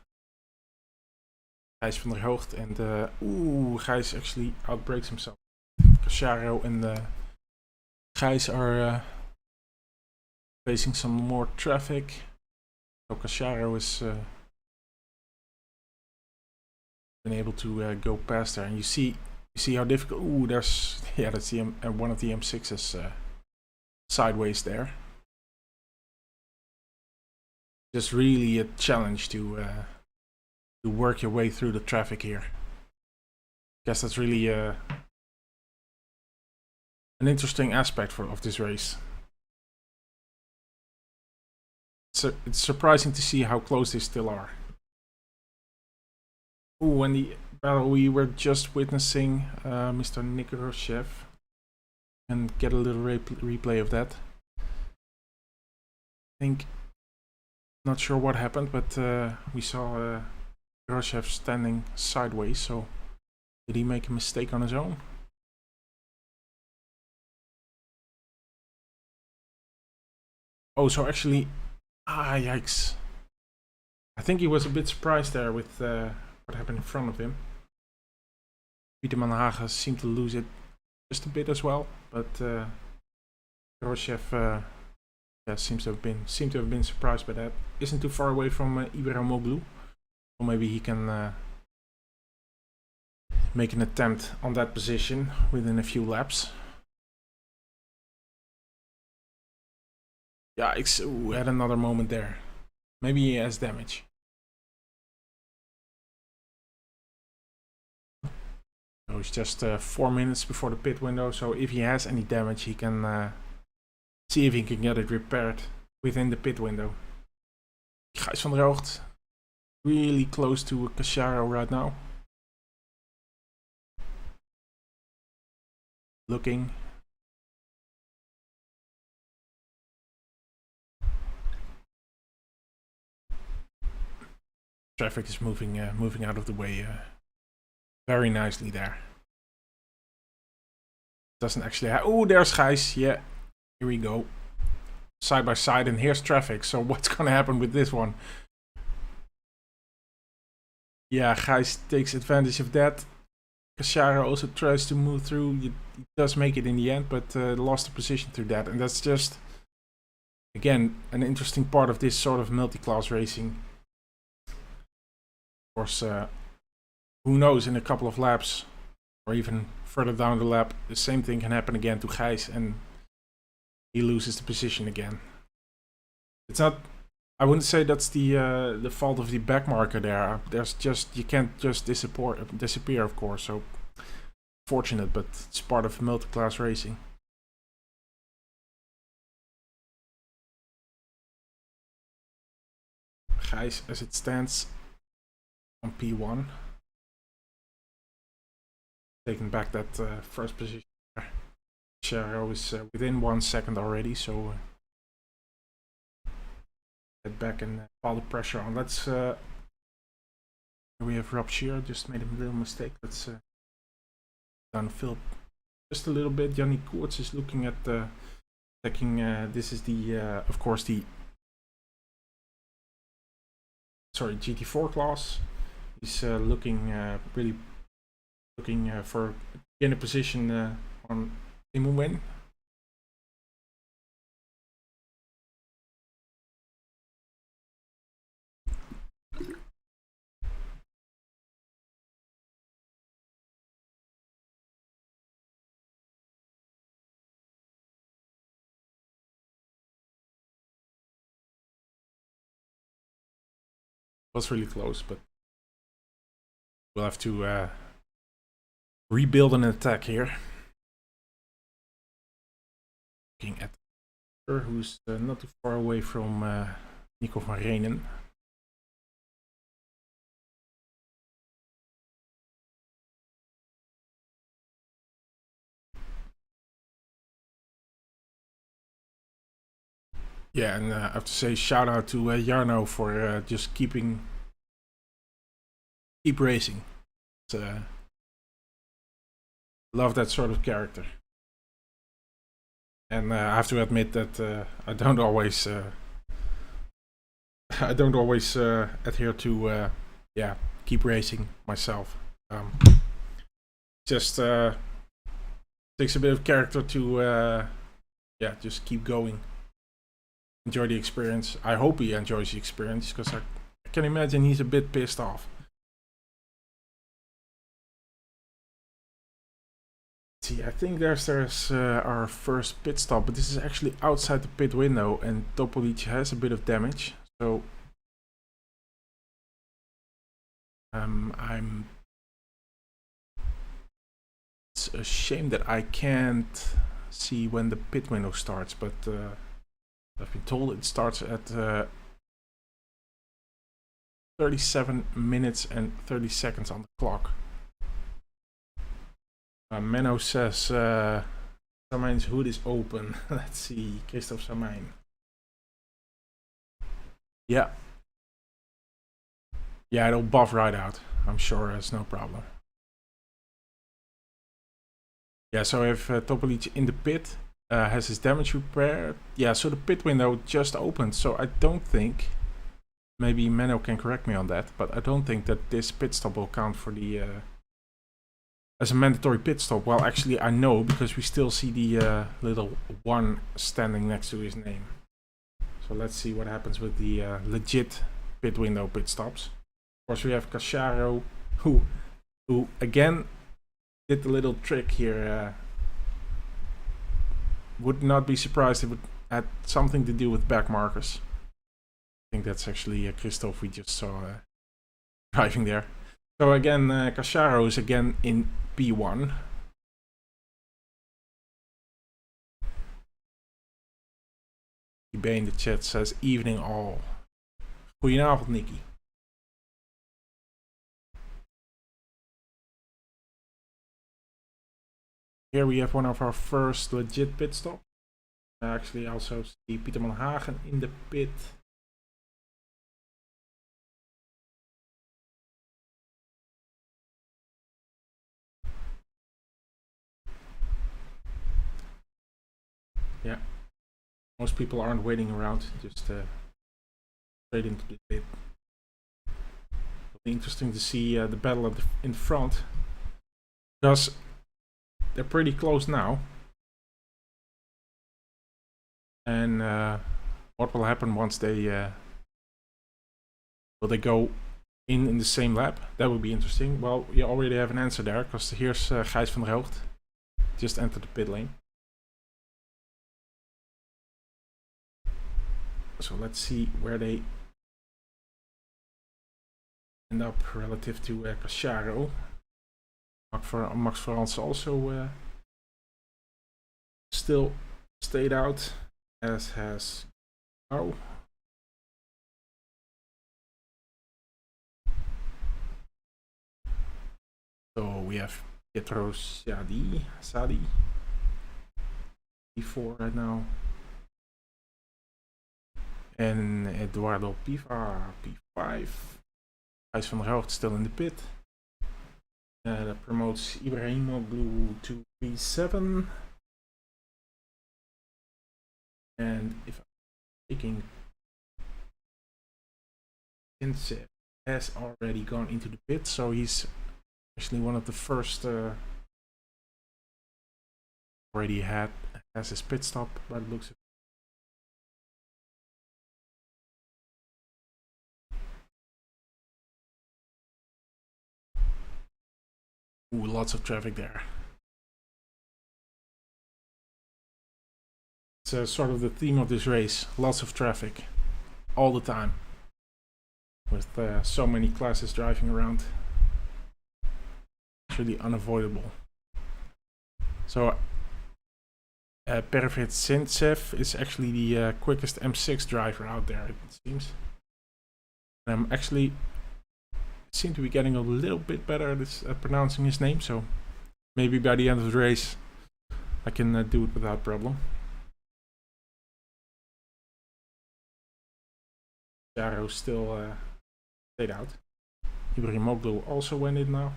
Speaker 1: Gijs van der Hoogt and Gijs actually outbreaks himself. Casciaro and Gijs are facing some more traffic. So Casciaro is been able to go past there, and you see how difficult. That's the one of the M6s sideways there. Just really a challenge to work your way through the traffic here. Guess that's really an interesting aspect of this race. It's surprising to see how close they still are. And the battle we were just witnessing, Mr. Nikoroshev, and get a little replay of that. I think, not sure what happened, but we saw Nikoroshev standing sideways, so did he make a mistake on his own? Oh, so actually, yikes. I think he was a bit surprised there with what happened in front of him. Peter Manhagen seemed to lose it just a bit as well, but Nikoroshev seems to have been surprised by that. Isn't too far away from Ibrahimoglu, or maybe he can make an attempt on that position within a few laps. Yikes! Had another moment there. Maybe he has damage. So it's just 4 minutes before the pit window, so if he has any damage, he can see if he can get it repaired within the pit window. Gijs van der Hoogt, really close to Casciaro right now. Looking. Traffic is moving out of the way very nicely there. Doesn't actually have. Oh, there's Gijs. Yeah, here we go. Side by side, and here's traffic. So what's gonna happen with this one? Yeah, Gijs takes advantage of that. Casciaro also tries to move through. He does make it in the end, but lost the position through that. And that's just, again, an interesting part of this sort of multi-class racing. Of course, who knows, in a couple of laps, or even further down the lap, the same thing can happen again to Gijs, and he loses the position again. It's not, I wouldn't say that's the fault of the backmarker there. There's just, you can't just disappear, of course. So fortunate, but it's part of multi-class racing. Gijs, as it stands, on P1, taking back that first position. Casciaro is within 1 second already, so get back and pile the pressure on. Let's we have Rob Shearer, just made a little mistake. Let's down Phil just a little bit. Yannick Koorts is looking at checking. This is the of course the GT4 class. He's looking really looking for in a position on Timo win. Was really close, but we'll have to rebuild an attack here. Looking at who's not too far away from Nico van Renen. Yeah, and I have to say shout out to Jarno for just keep racing. Love that sort of character. And I have to admit that I don't always adhere to keep racing myself. Just takes a bit of character to just keep going. Enjoy the experience. I hope he enjoys the experience, because I can imagine he's a bit pissed off. See, I think there's our first pit stop, but this is actually outside the pit window, and Topolic has a bit of damage, so it's a shame that I can't see when the pit window starts, but I've been told it starts at 37 minutes and 30 seconds on the clock. Menno says Samijn's hood is open. Let's see, Christophe Samijn. Yeah. Yeah, it'll buff right out. I'm sure it's no problem. Yeah, so if Topolic in the pit has his damage repaired. Yeah, so the pit window just opened, so I don't think, maybe Menno can correct me on that, but I don't think that this pit stop will count for the as a mandatory pit stop. Well, actually I know, because we still see the little 1 standing next to his name. So let's see what happens with the legit pit window pit stops. Of course we have Cacharo, who again did the little trick here. Would not be surprised if it had something to do with back markers. I think that's actually Christophe we just saw driving there. So again, Cacharo is again in P1. Nicky in the chat says evening all. Goedenavond, Nicky. Here we have one of our first legit pit stop. Actually also see Pieterman Hagen in the pit. Yeah, most people aren't waiting around, just straight into the pit. It'll be interesting to see the battle in front, because they're pretty close now. And what will happen once they will they go in the same lap? That would be interesting. Well, you already have an answer there, because here's Gijs van der Hoogt just entered the pit lane. So let's see where they end up relative to Cacharo. Max Verans also still stayed out, as has Gau. So we have Pietro Sadi P4 right now. And Eduardo Piva, P5. Gijs van der Hoogt still in the pit. That promotes Ibrahimoglu to P7. And if I'm taking, Since has already gone into the pit, so he's actually one of the first already has his pit stop by the looks of it. Ooh, lots of traffic there. It's sort of the theme of this race. Lots of traffic. All the time. With so many classes driving around. It's really unavoidable. So, Pervit Sintsev is actually the quickest M6 driver out there, it seems. And I'm actually seem to be getting a little bit better at pronouncing his name, so maybe by the end of the race I can do it without problem. Jaro still stayed out. Ibrahimoglu also went in now.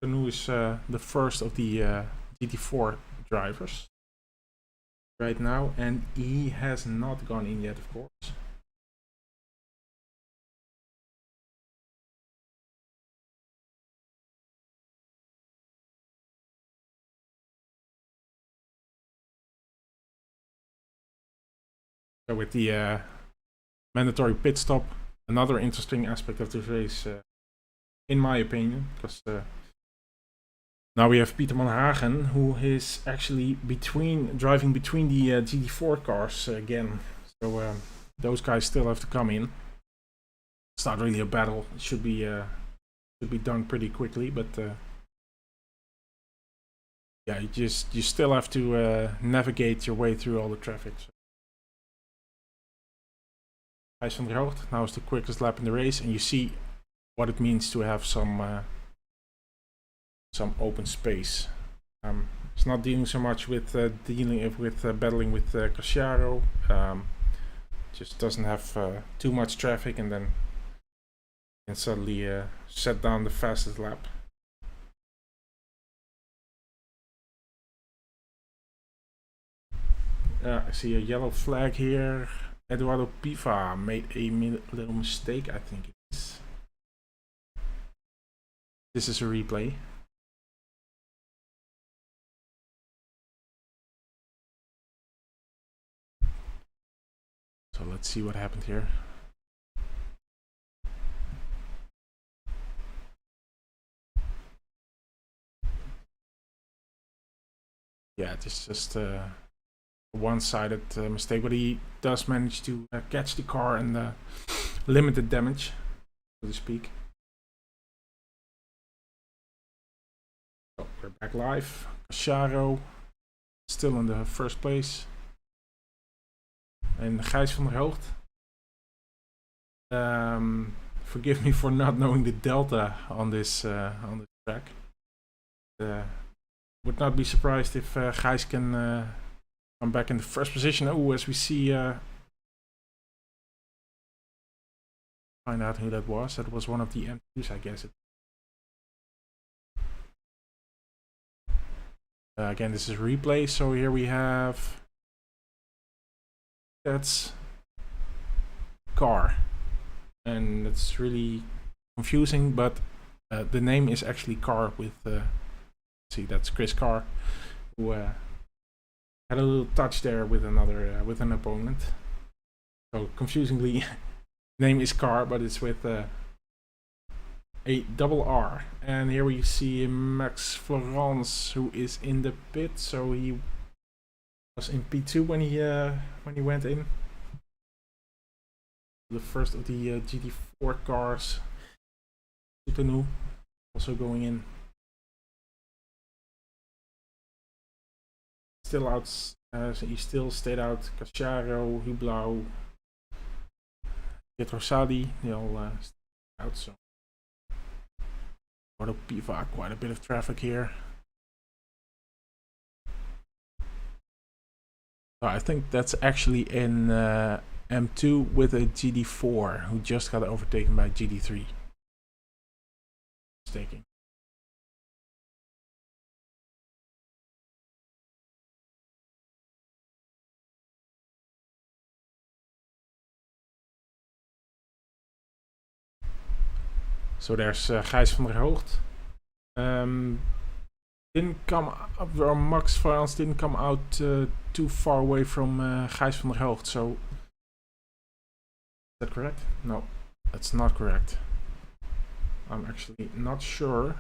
Speaker 1: Canu is the first of the GT4 drivers right now, and he has not gone in yet, of course. So with the mandatory pit stop, another interesting aspect of this race, in my opinion, because now we have Pieter Hagen, who is actually driving between the GT4 cars again. So those guys still have to come in. It's not really a battle. It should be done pretty quickly, but yeah, you still have to navigate your way through all the traffic. So. Gijs van der Hoogt now is the quickest lap in the race, and you see what it means to have some open space. It's not dealing so much with battling with Casiaro. Just doesn't have too much traffic, and then can suddenly set down the fastest lap. I see a yellow flag here. Eduardo Piva made a little mistake, I think it is. This is a replay. So let's see what happened here. Yeah, this is just a one-sided mistake, but he does manage to catch the car and limit the damage, so to speak. So we're back live. Casiaro still in the first place. And Gijs van der Hoogt. Forgive me for not knowing the delta on this track. Would not be surprised if Gijs can come back in the first position. Oh, as we see, find out who that was. That was one of the M2s, I guess. Again, this is replay. So here we have. That's car, and it's really confusing, but the name is actually Car with see, that's Chris Carr, who had a little touch there with with an opponent. So confusingly, name is Car, but it's with a double R. And here we see Max Florence, who is in the pit. So he was in P2 when he went in. The first of the GT4 cars. Soutanu also going in. Still out. So he still stayed out. Casiaro, Hublou, Rosadi, they all out. So Eduardo Piva, quite a bit of traffic here. I think that's actually in M2 with a GT4 who just got overtaken by GT3. Mistaken. So there's Gijs van der Hoogt. Didn't come up, or Max Frans didn't come out too far away from Gijs van der Hoogt, so is that correct? No, that's not correct. I'm actually not sure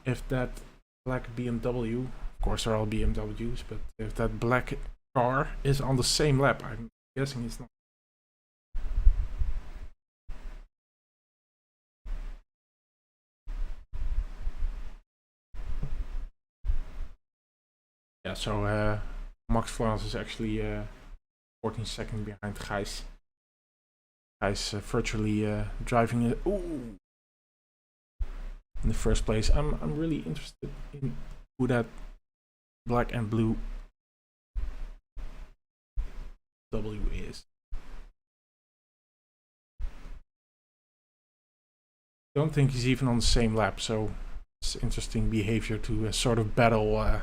Speaker 1: if that black BMW, of course they're all BMWs, but if that black car is on the same lap. I'm guessing it's not. Yeah, so Max Frans is actually 14 seconds behind Gijs. Gijs virtually driving it in the first place. I'm really interested in who that black and blue W is. Don't think he's even on the same lap, so it's interesting behavior to sort of battle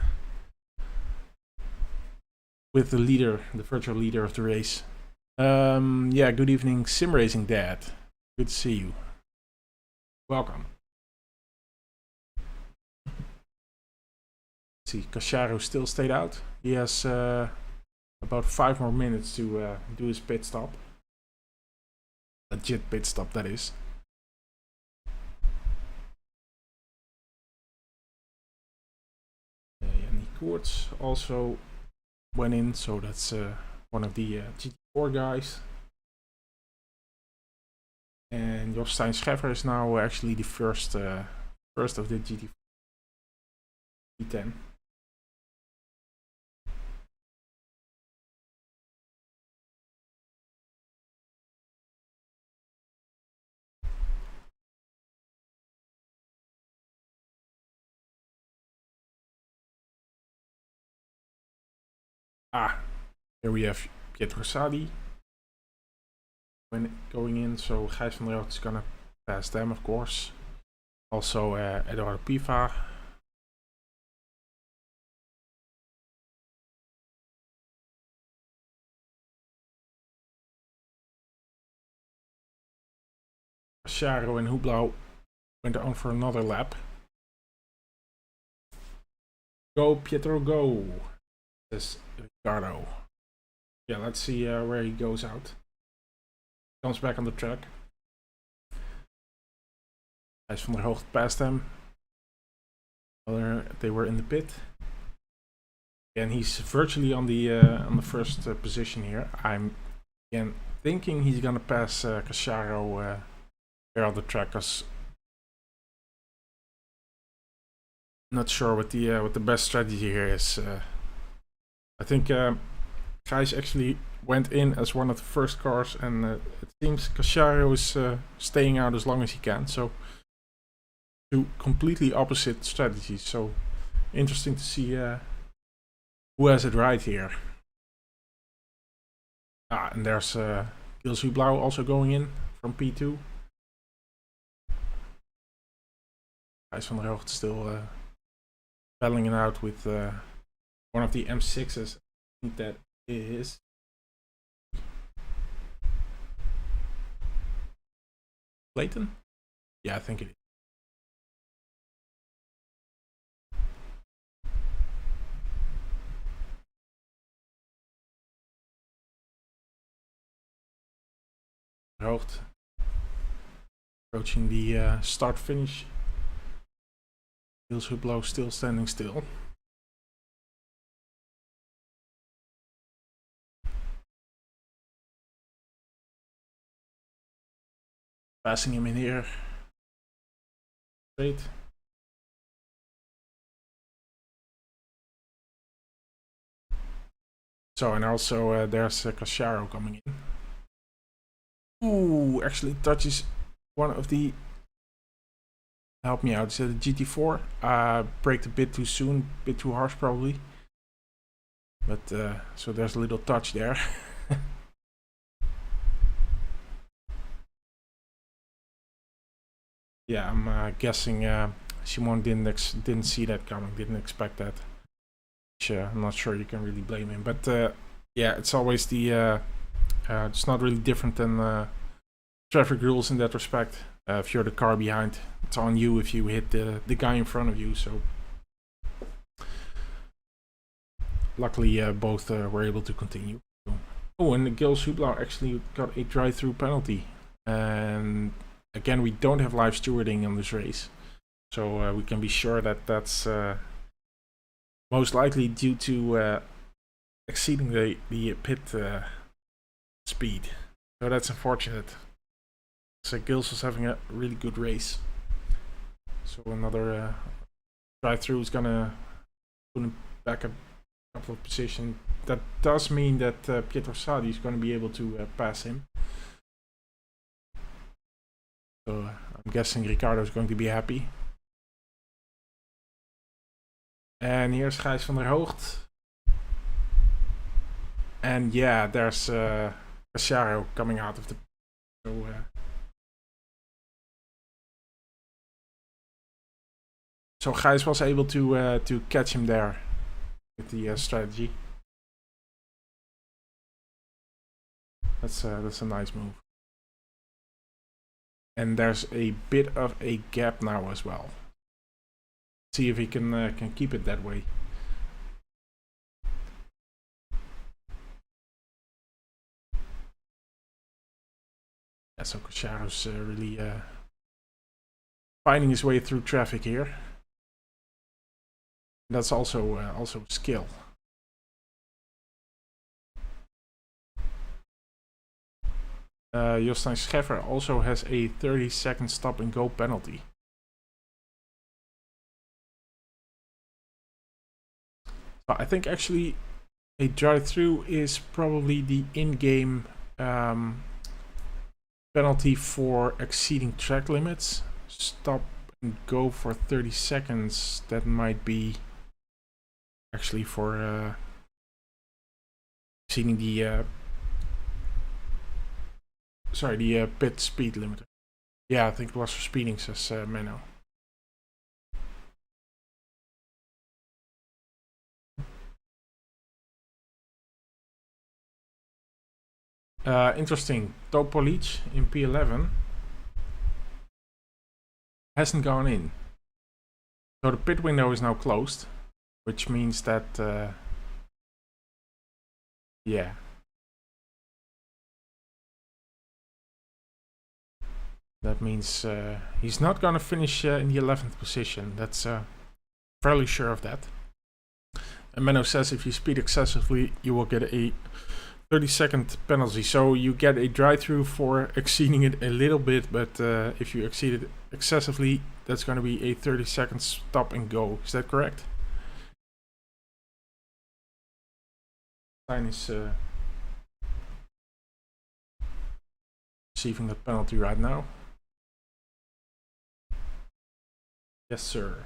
Speaker 1: with the leader, the virtual leader of the race. Yeah, good evening, SimRacing Dad. Good to see you. Welcome. Let's see, Cacharo still stayed out. He has about 5 more minutes to do his pit stop. Legit pit stop, that is. Koorts also went in, so that's one of the GT4 guys. And Jostein Scheffer is now actually the first of the GT10. Here we have Pietro Sadi when going in, so Gijs van der Hout is gonna pass them, of course. Also Eduardo Piva. Cacharo and Hublou went on for another lap. Go Pietro, go! Says Ricardo. Yeah, let's see where he goes out. Comes back on the track. Gijs van der Hoogte passed them. They were in the pit. And he's virtually on the first position here. I'm again thinking he's gonna pass Cacharo here on the track, cause not sure what the best strategy here is. I think Gijs actually went in as one of the first cars, and it seems Cacharo is staying out as long as he can. So two completely opposite strategies. So interesting to see who has it right here. And there's Gilles Hublou also going in from P2. Gijs van der Hoogte still battling it out with one of the M6s. I think that is Clayton? Yeah, I think it is. Hoogte. Approaching the start-finish. Gilles Hublou still standing still. Passing him in here. Straight. So, and also there's Cacharo coming in. Ooh, actually touches one of the... Help me out, is it the GT4? Braked a bit too soon, a bit too harsh probably. But, so there's a little touch there. Yeah, I'm guessing Simon didn't see that coming, didn't expect that. Which, I'm not sure you can really blame him. But yeah, it's always the... it's not really different than traffic rules in that respect. If you're the car behind, it's on you if you hit the guy in front of you. So luckily both were able to continue. Oh, and Gilles Hublou actually got a drive-through penalty. And again, we don't have live stewarding on this race. So we can be sure that that's most likely due to exceeding the pit speed. So that's unfortunate. So Gilles was having a really good race. So another drive-through is gonna put him back a couple of positions. That does mean that Pietro Sadi is gonna be able to pass him. So I'm guessing Ricardo is going to be happy. And here's Gijs van der Hoogt. And yeah, there's Casciaro coming out of the... So Gijs was able to catch him there with the strategy. That's a nice move. And there's a bit of a gap now as well. See if he can keep it that way. Yeah, so Casciaro's really finding his way through traffic here. That's also skill. Jostein Scheffer also has a 30-second stop and go penalty. So I think actually a drive-through is probably the in-game penalty for exceeding track limits. Stop and go for 30 seconds. That might be actually for exceeding the pit speed limiter. Yeah, I think it was for speeding, says Menno. Interesting. Topolic in P11 hasn't gone in. So the pit window is now closed, which means that yeah. That means he's not gonna finish in the 11th position. That's fairly sure of that. And Menno says if you speed excessively, you will get a 30-second penalty. So you get a drive-through for exceeding it a little bit, but if you exceed it excessively, that's going to be a 30-second stop and go. Is that correct? Stein is receiving that penalty right now. Yes, sir.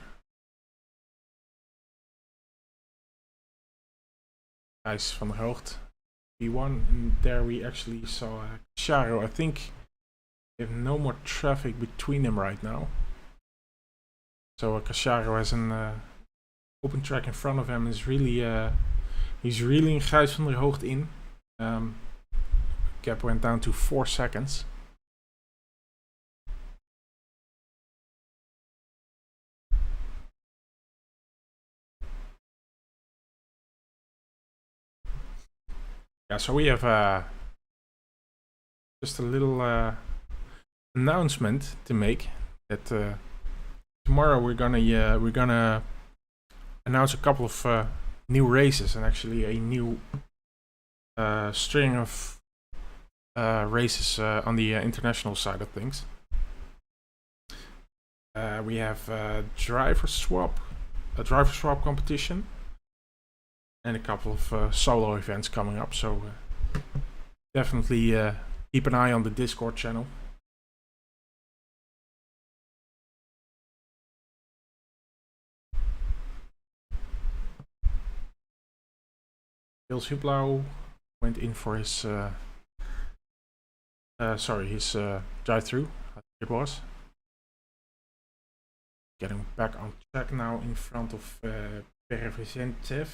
Speaker 1: Gijs van der Hoogt. P1, and there we actually saw Casciaro. I think they have no more traffic between them right now. So Casciaro has an open track in front of him. Is really he's reeling Gijs van der Hoogt in. Gap went down to 4 seconds. Yeah, so we have just a little announcement to make that tomorrow we're gonna announce a couple of new races, and actually a new string of races on the international side of things. We have a driver swap competition, and a couple of solo events coming up, so definitely keep an eye on the Discord channel. Gilles Hublou went in for his drive-through, I think it was. Getting back on track now in front of Perevzensev.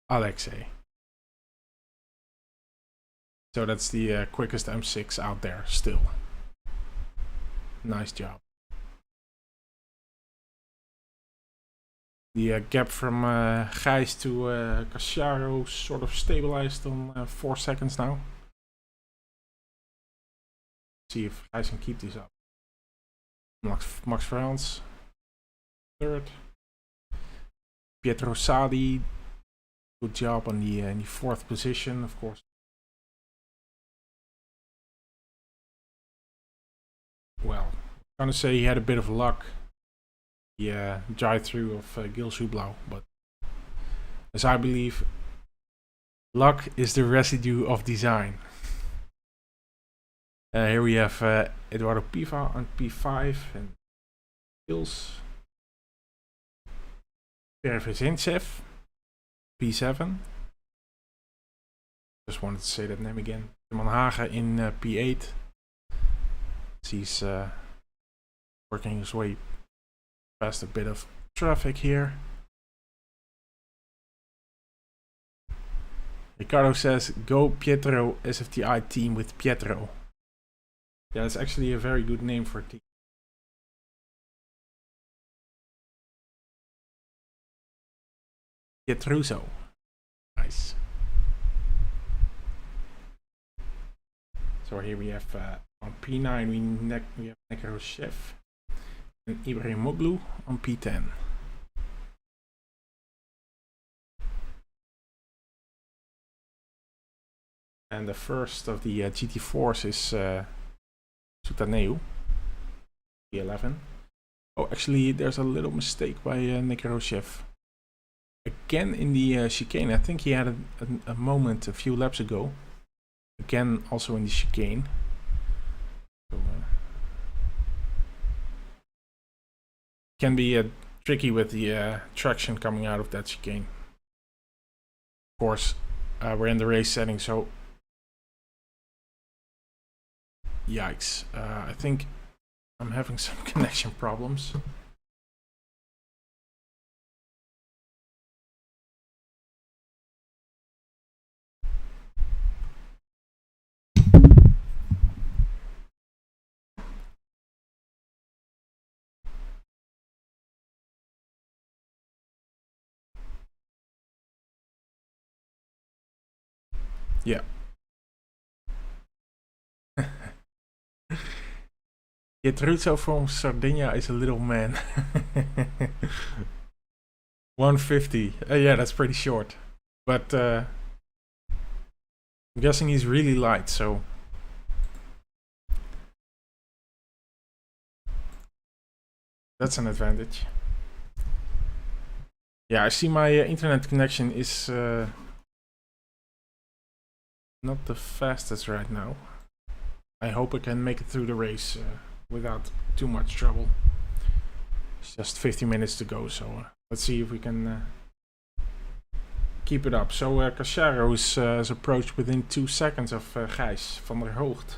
Speaker 1: Alexei. So that's the quickest M6 out there still. Nice job. The gap from Gijs to Casciaro sort of stabilized on 4 seconds now. See if Gijs can keep these up. Max Frans, third. Pietro Sadi, good job on the 4th position, of course. Well, I'm gonna say he had a bit of luck. The drive-through of Gilles Hublou, but as I believe, luck is the residue of design. Here we have Eduardo Piva on P5 and Hills. Pervezintsev, P7. Just wanted to say that name again. Simon Hagen in P8. He's working his way past a bit of traffic here. Ricardo says, go Pietro SFTI team with Pietro. Yeah, it's actually a very good name for a team. Pietruso. Nice. So here we have on P9 we have Nekroshev and Ibrahimoglu on P10. And the first of the GT4s is Sutaneu, P11. Oh, actually, there's a little mistake by Nekroshev. Again in the chicane. I think he had a moment a few laps ago. Again, also in the chicane. So, can be tricky with the traction coming out of that chicane. Of course, we're in the race setting, so yikes. I think I'm having some connection problems. Yeah. Pietruso from Sardinia is a little man. 150. Yeah, that's pretty short. But I'm guessing he's really light, so that's an advantage. Yeah, I see my internet connection is not the fastest right now. I hope I can make it through the race without too much trouble. It's just 50 minutes to go, so let's see if we can keep it up. So Casciaro is approached within 2 seconds of Gijs van der Hoogt.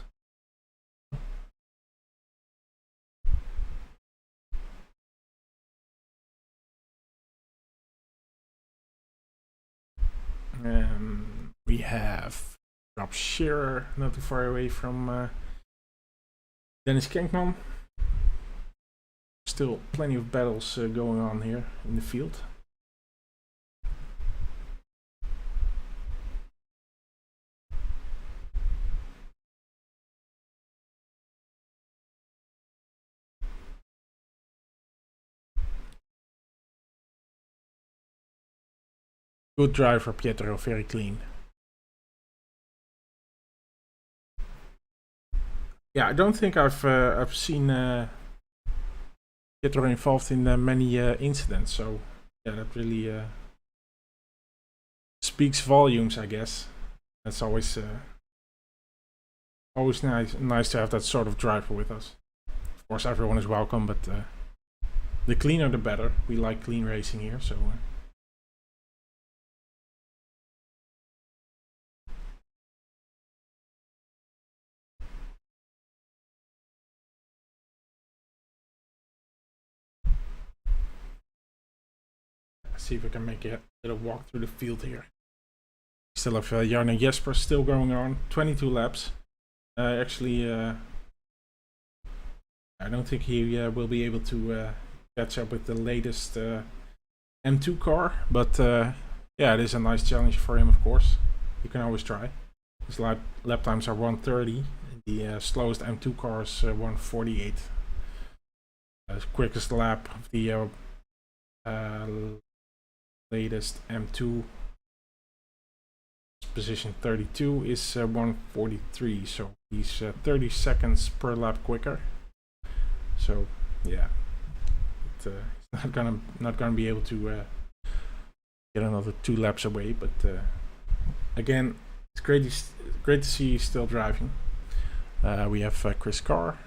Speaker 1: We have Rob Scherer not too far away from Dennis Kenkman. Still plenty of battles going on here in the field. Good driver, Pietro, very clean. Yeah, I don't think I've seen Pietro involved in many incidents, so yeah, that really speaks volumes, I guess. That's always nice to have that sort of driver with us. Of course, everyone is welcome, but the cleaner the better. We like clean racing here, so. See if I can make a little walk through the field here. Still have Jarno Jesper still going on, 22 laps. Actually, I don't think he will be able to catch up with the latest M2 car, but yeah, it is a nice challenge for him, of course. You can always try. His lap times are 1:30. The slowest M2 car is 1:48. Quickest lap of the latest M2 position 32 is 1:43, so he's 30 seconds per lap quicker. So yeah, he's not gonna be able to get another 2 laps away. But again, it's great to see he's still driving. We have Chris Carr,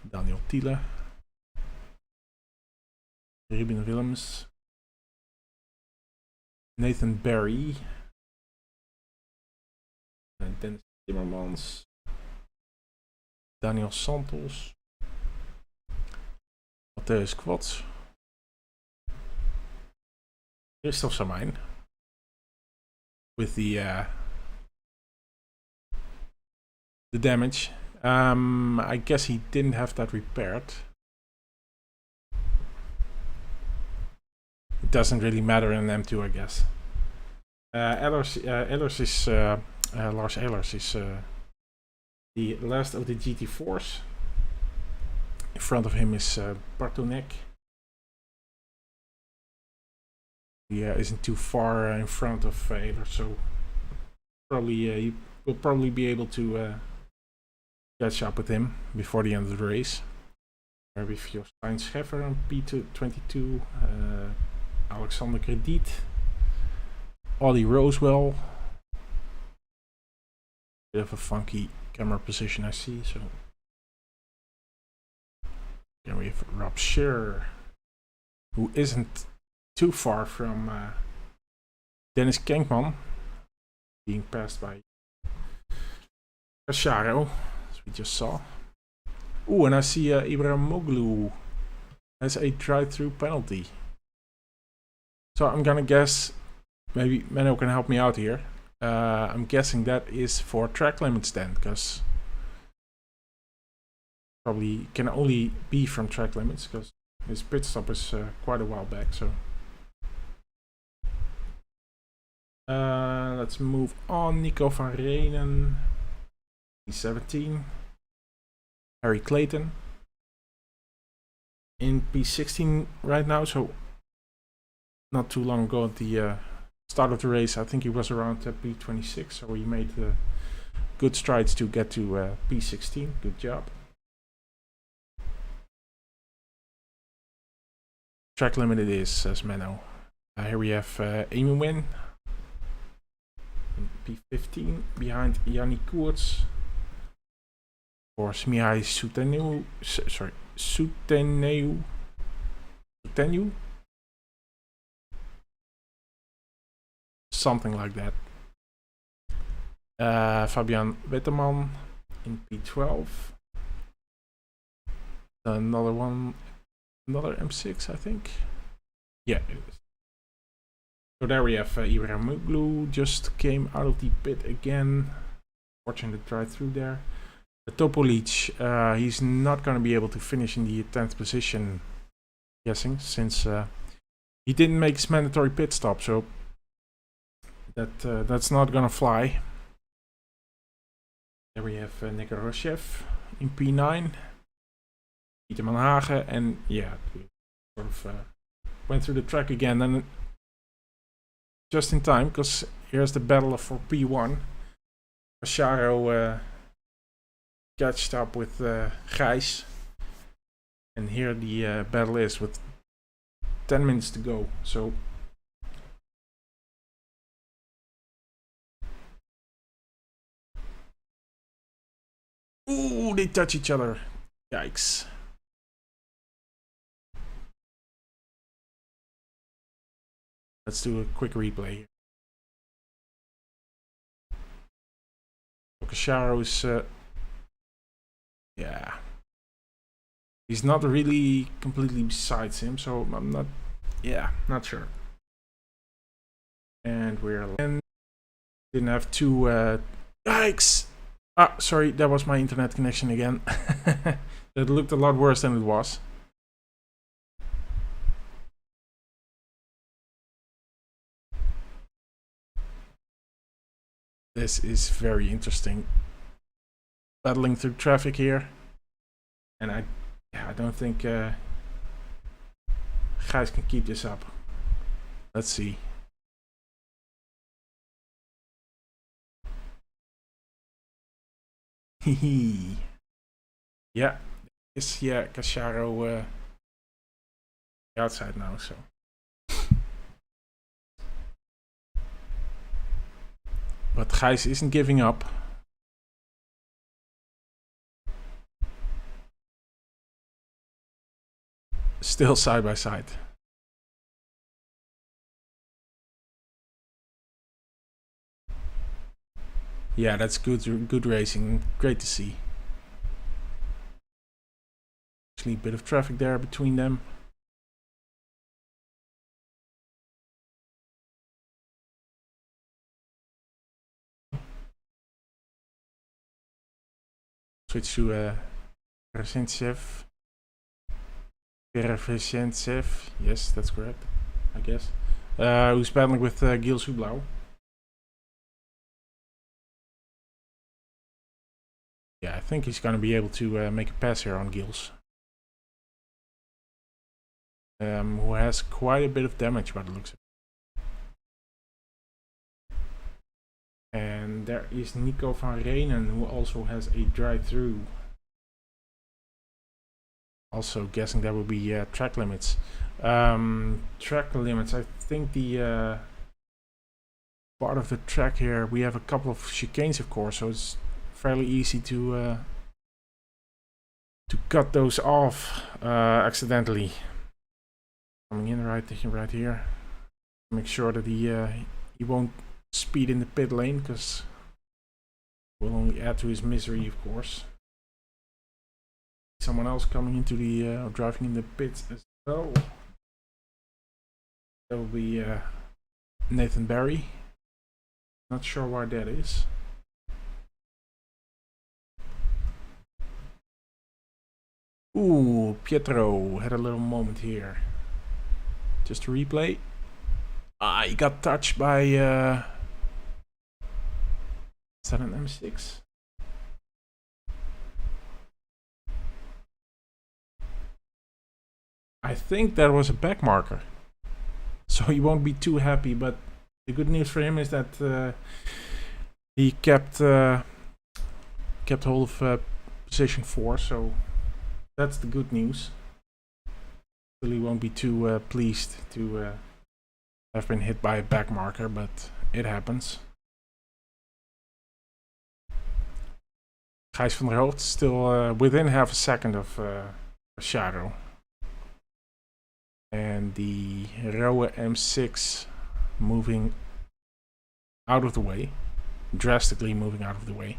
Speaker 1: Daniel Thiele, Ruben Willems, Nathan Barry, Dennis Timmermans, Daniel Santos, Matthäus Quats, Christophe Samijn with the damage. I guess he didn't have that repaired. It doesn't really matter in M2, I guess. Lars Ehlers is the last of the GT4s. In front of him is Bartonek. He isn't too far in front of Ehlers, so probably he will probably be able to catch up with him before the end of the race. With Jostein Scheffer on P22, Alexander Krediet, Ollie Rosewell. Bit of a funky camera position, I see. So then we have Rob Scherer, who isn't too far from Dennis Kenkman, being passed by Casciaro, as we just saw. Ooh, and I see Ibrahim Moglu has a drive-through penalty. So I'm gonna guess, maybe Menno can help me out here. I'm guessing that is for track limits then, because probably can only be from track limits, because his pit stop is quite a while back. So let's move on. Nico van Reenen, P17. Harry Clayton in P16 right now, so not too long ago at the start of the race, I think he was around P26, so he made good strides to get to P16. Good job. Track limit it is, says Menno. Here we have Amy Wynn in P15 behind Yanni Koerts. Or Mihai Suteneu, Suteneu, something like that. Fabian Wetterman in P12. Another one, another M6, I think. Yeah, it is. So there we have Ibrahim Moglu just came out of the pit again, watching the drive-through there. Topolic, he's not going to be able to finish in the 10th position, guessing, since he didn't make his mandatory pit stop, so that's not going to fly. There we have Nick Rochev in P9, Pieter Manhagen, and yeah, we sort of went through the track again, and just in time, because here's the battle for P1. Casciaro catched up with Gijs, and here the battle is with 10 minutes to go. So ooh, they touch each other. Yikes. Let's do a quick replay here. Casciaro is yeah, he's not really completely besides him, so I'm not, yeah, not sure. And didn't have two yikes. Ah, sorry, that was my internet connection again. That looked a lot worse than it was. This is very interesting. Battling through traffic here, and I don't think Gijs can keep this up. Let's see. Hehe. Yeah, it's Casciaro outside now, so But Gijs isn't giving up. Still side by side. Yeah, that's good racing. Great to see. Actually, a bit of traffic there between them. Switch to Resentsev. Resentsev. Yes, that's correct, I guess. Who's battling with Gilles Hublau. Yeah, I think he's going to be able to make a pass here on Gilles. Who has quite a bit of damage by the looks of it. And there is Nico van Reenen, who also has a drive-through. Also guessing that will be track limits. Track limits, I think the part of the track here, we have a couple of chicanes of course, so it's fairly easy to cut those off accidentally. Coming in right here. Make sure that he won't speed in the pit lane, because will only add to his misery, of course. Someone else coming into the driving in the pits as well. That will be Nathan Barry. Not sure why that is. Ooh, Pietro had a little moment here. Just a replay. Ah, he got touched by is that an M6? I think that was a back marker, so he won't be too happy, but the good news for him is that he kept hold of position 4, so that's the good news. He won't be too pleased to have been hit by a back marker, but it happens. Gijs van der Hoofd still within half a second of Shadow. And the Rowe M6 moving out of the way, drastically moving out of the way.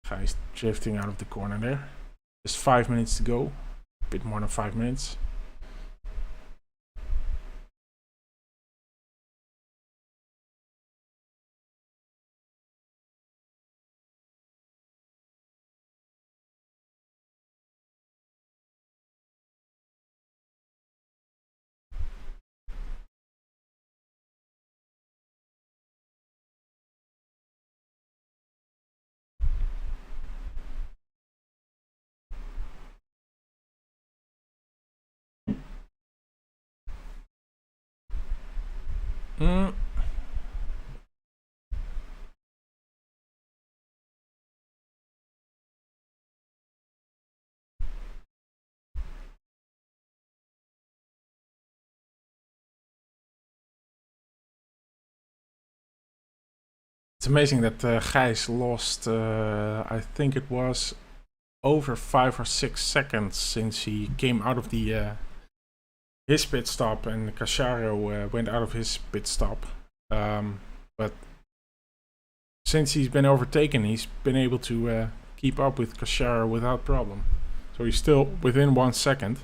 Speaker 1: Gijs drifting out of the corner there. Just 5 minutes to go, a bit more than 5 minutes. It's amazing that Gijs lost, I think it was over 5 or 6 seconds since he came out of the his pit stop, and Casciaro went out of his pit stop. But since he's been overtaken, he's been able to keep up with Casciaro without problem. So he's still within 1 second.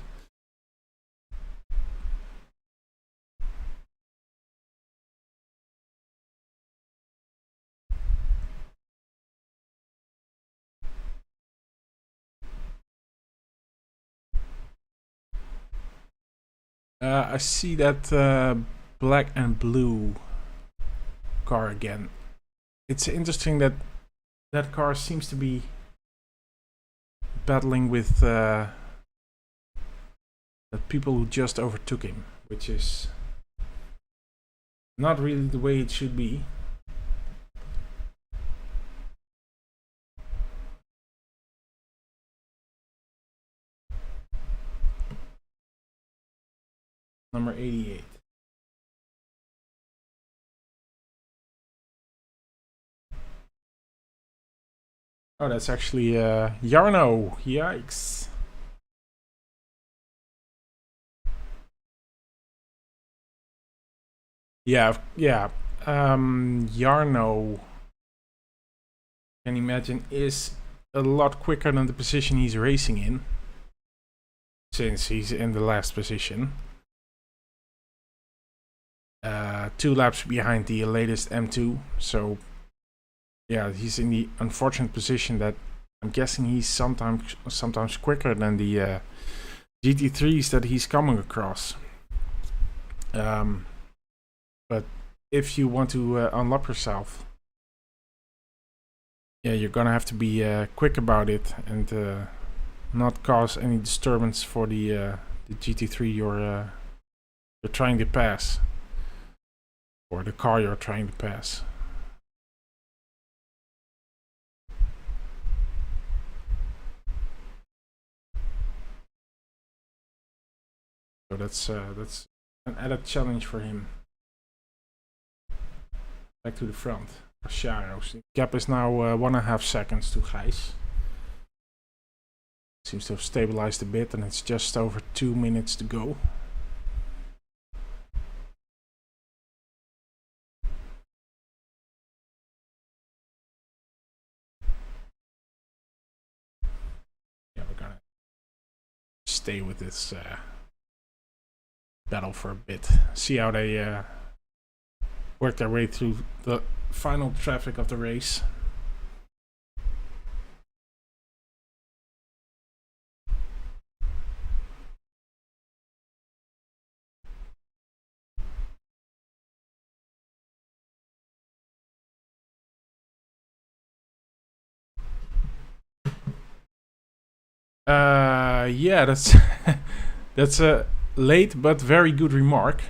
Speaker 1: I see that black and blue car again. It's interesting that that car seems to be battling with the people who just overtook him, which is not really the way it should be. Number 88. Oh, that's actually Jarno. Yikes. Yeah. Jarno, can imagine, is a lot quicker than the position he's racing in, since he's in the last position. 2 laps behind the latest M2, so yeah, he's in the unfortunate position that I'm guessing he's sometimes quicker than the GT3s that he's coming across. But if you want to unlock yourself, yeah, you're gonna have to be quick about it and not cause any disturbance for the GT3 you're trying to pass, or the car you're trying to pass. So that's an added challenge for him. Back to the front. Shadows. The gap is now 1.5 seconds to Gijs. Seems to have stabilized a bit, and it's just over 2 minutes to go. Yeah, we're gonna stay with this battle for a bit. See how they work their way through the final traffic of the race. Yeah, that's that's a late but very good remark.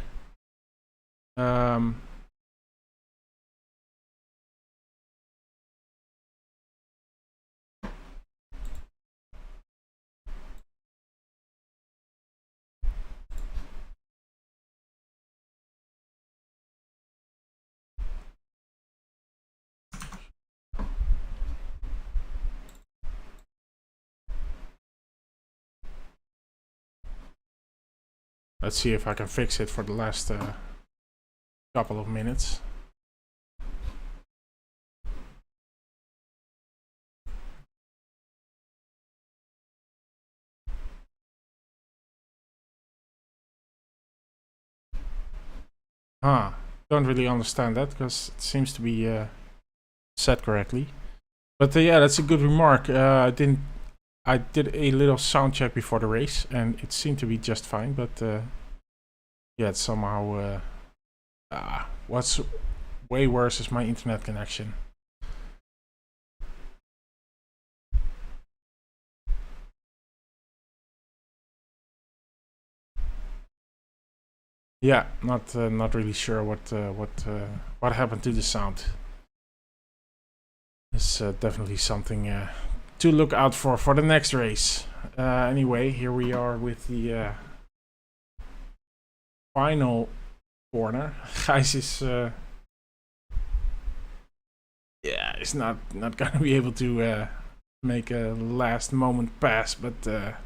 Speaker 1: Let's see if I can fix it for the last couple of minutes. Huh. Don't really understand that, because it seems to be set correctly. But yeah, that's a good remark. I did a little sound check before the race, and it seemed to be just fine. But yeah, it's somehow what's way worse is my internet connection. Yeah, not really sure what happened to the sound. It's definitely something to look out for the next race. Anyway, here we are with the final corner. Gijs is yeah, is not gonna be able to make a last moment pass, but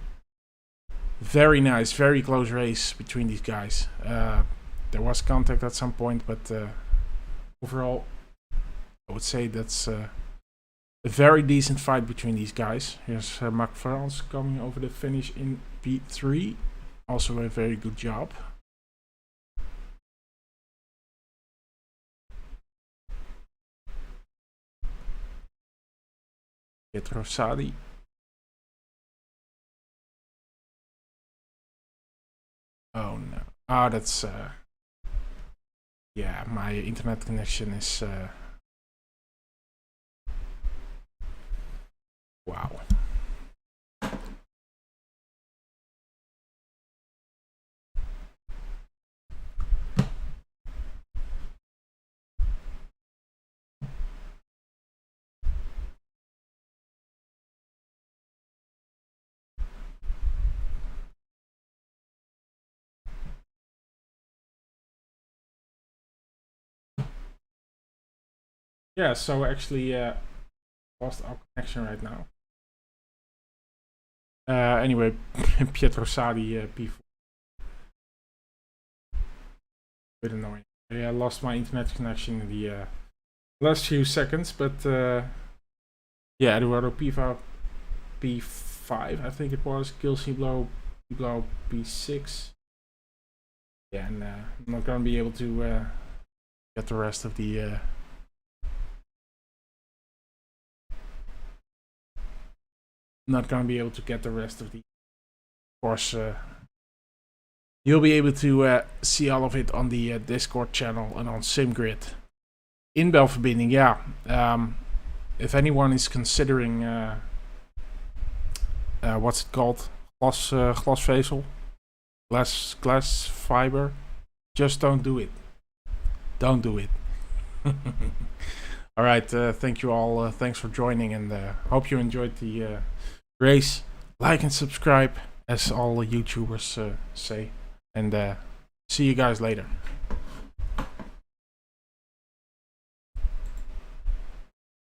Speaker 1: very nice, very close race between these guys. There was contact at some point, but overall, I would say that's a very decent fight between these guys. Here's Marc France coming over the finish in P3. Also a very good job. Pietro Sadi. Oh no. Ah, that's yeah, my internet connection is wow. Yeah, so actually lost our connection right now. Anyway, Pietro Sadi P4. Bit annoying. Yeah, I lost my internet connection in the last few seconds, but yeah, Eduardo Piva P5, I think it was. Kills Blow P6. Yeah, and I'm not gonna be able to get the rest of the. Not gonna be able to get the rest of the. Of course, you'll be able to see all of it on the Discord channel and on SimGrid. Inbelverbinding, yeah. If anyone is considering, what's it called? Glasvezel? Glass fiber? Just don't do it. Don't do it. Alright, thank you all. Thanks for joining, and hope you enjoyed the race. Like and subscribe, as all YouTubers say. And see you guys later.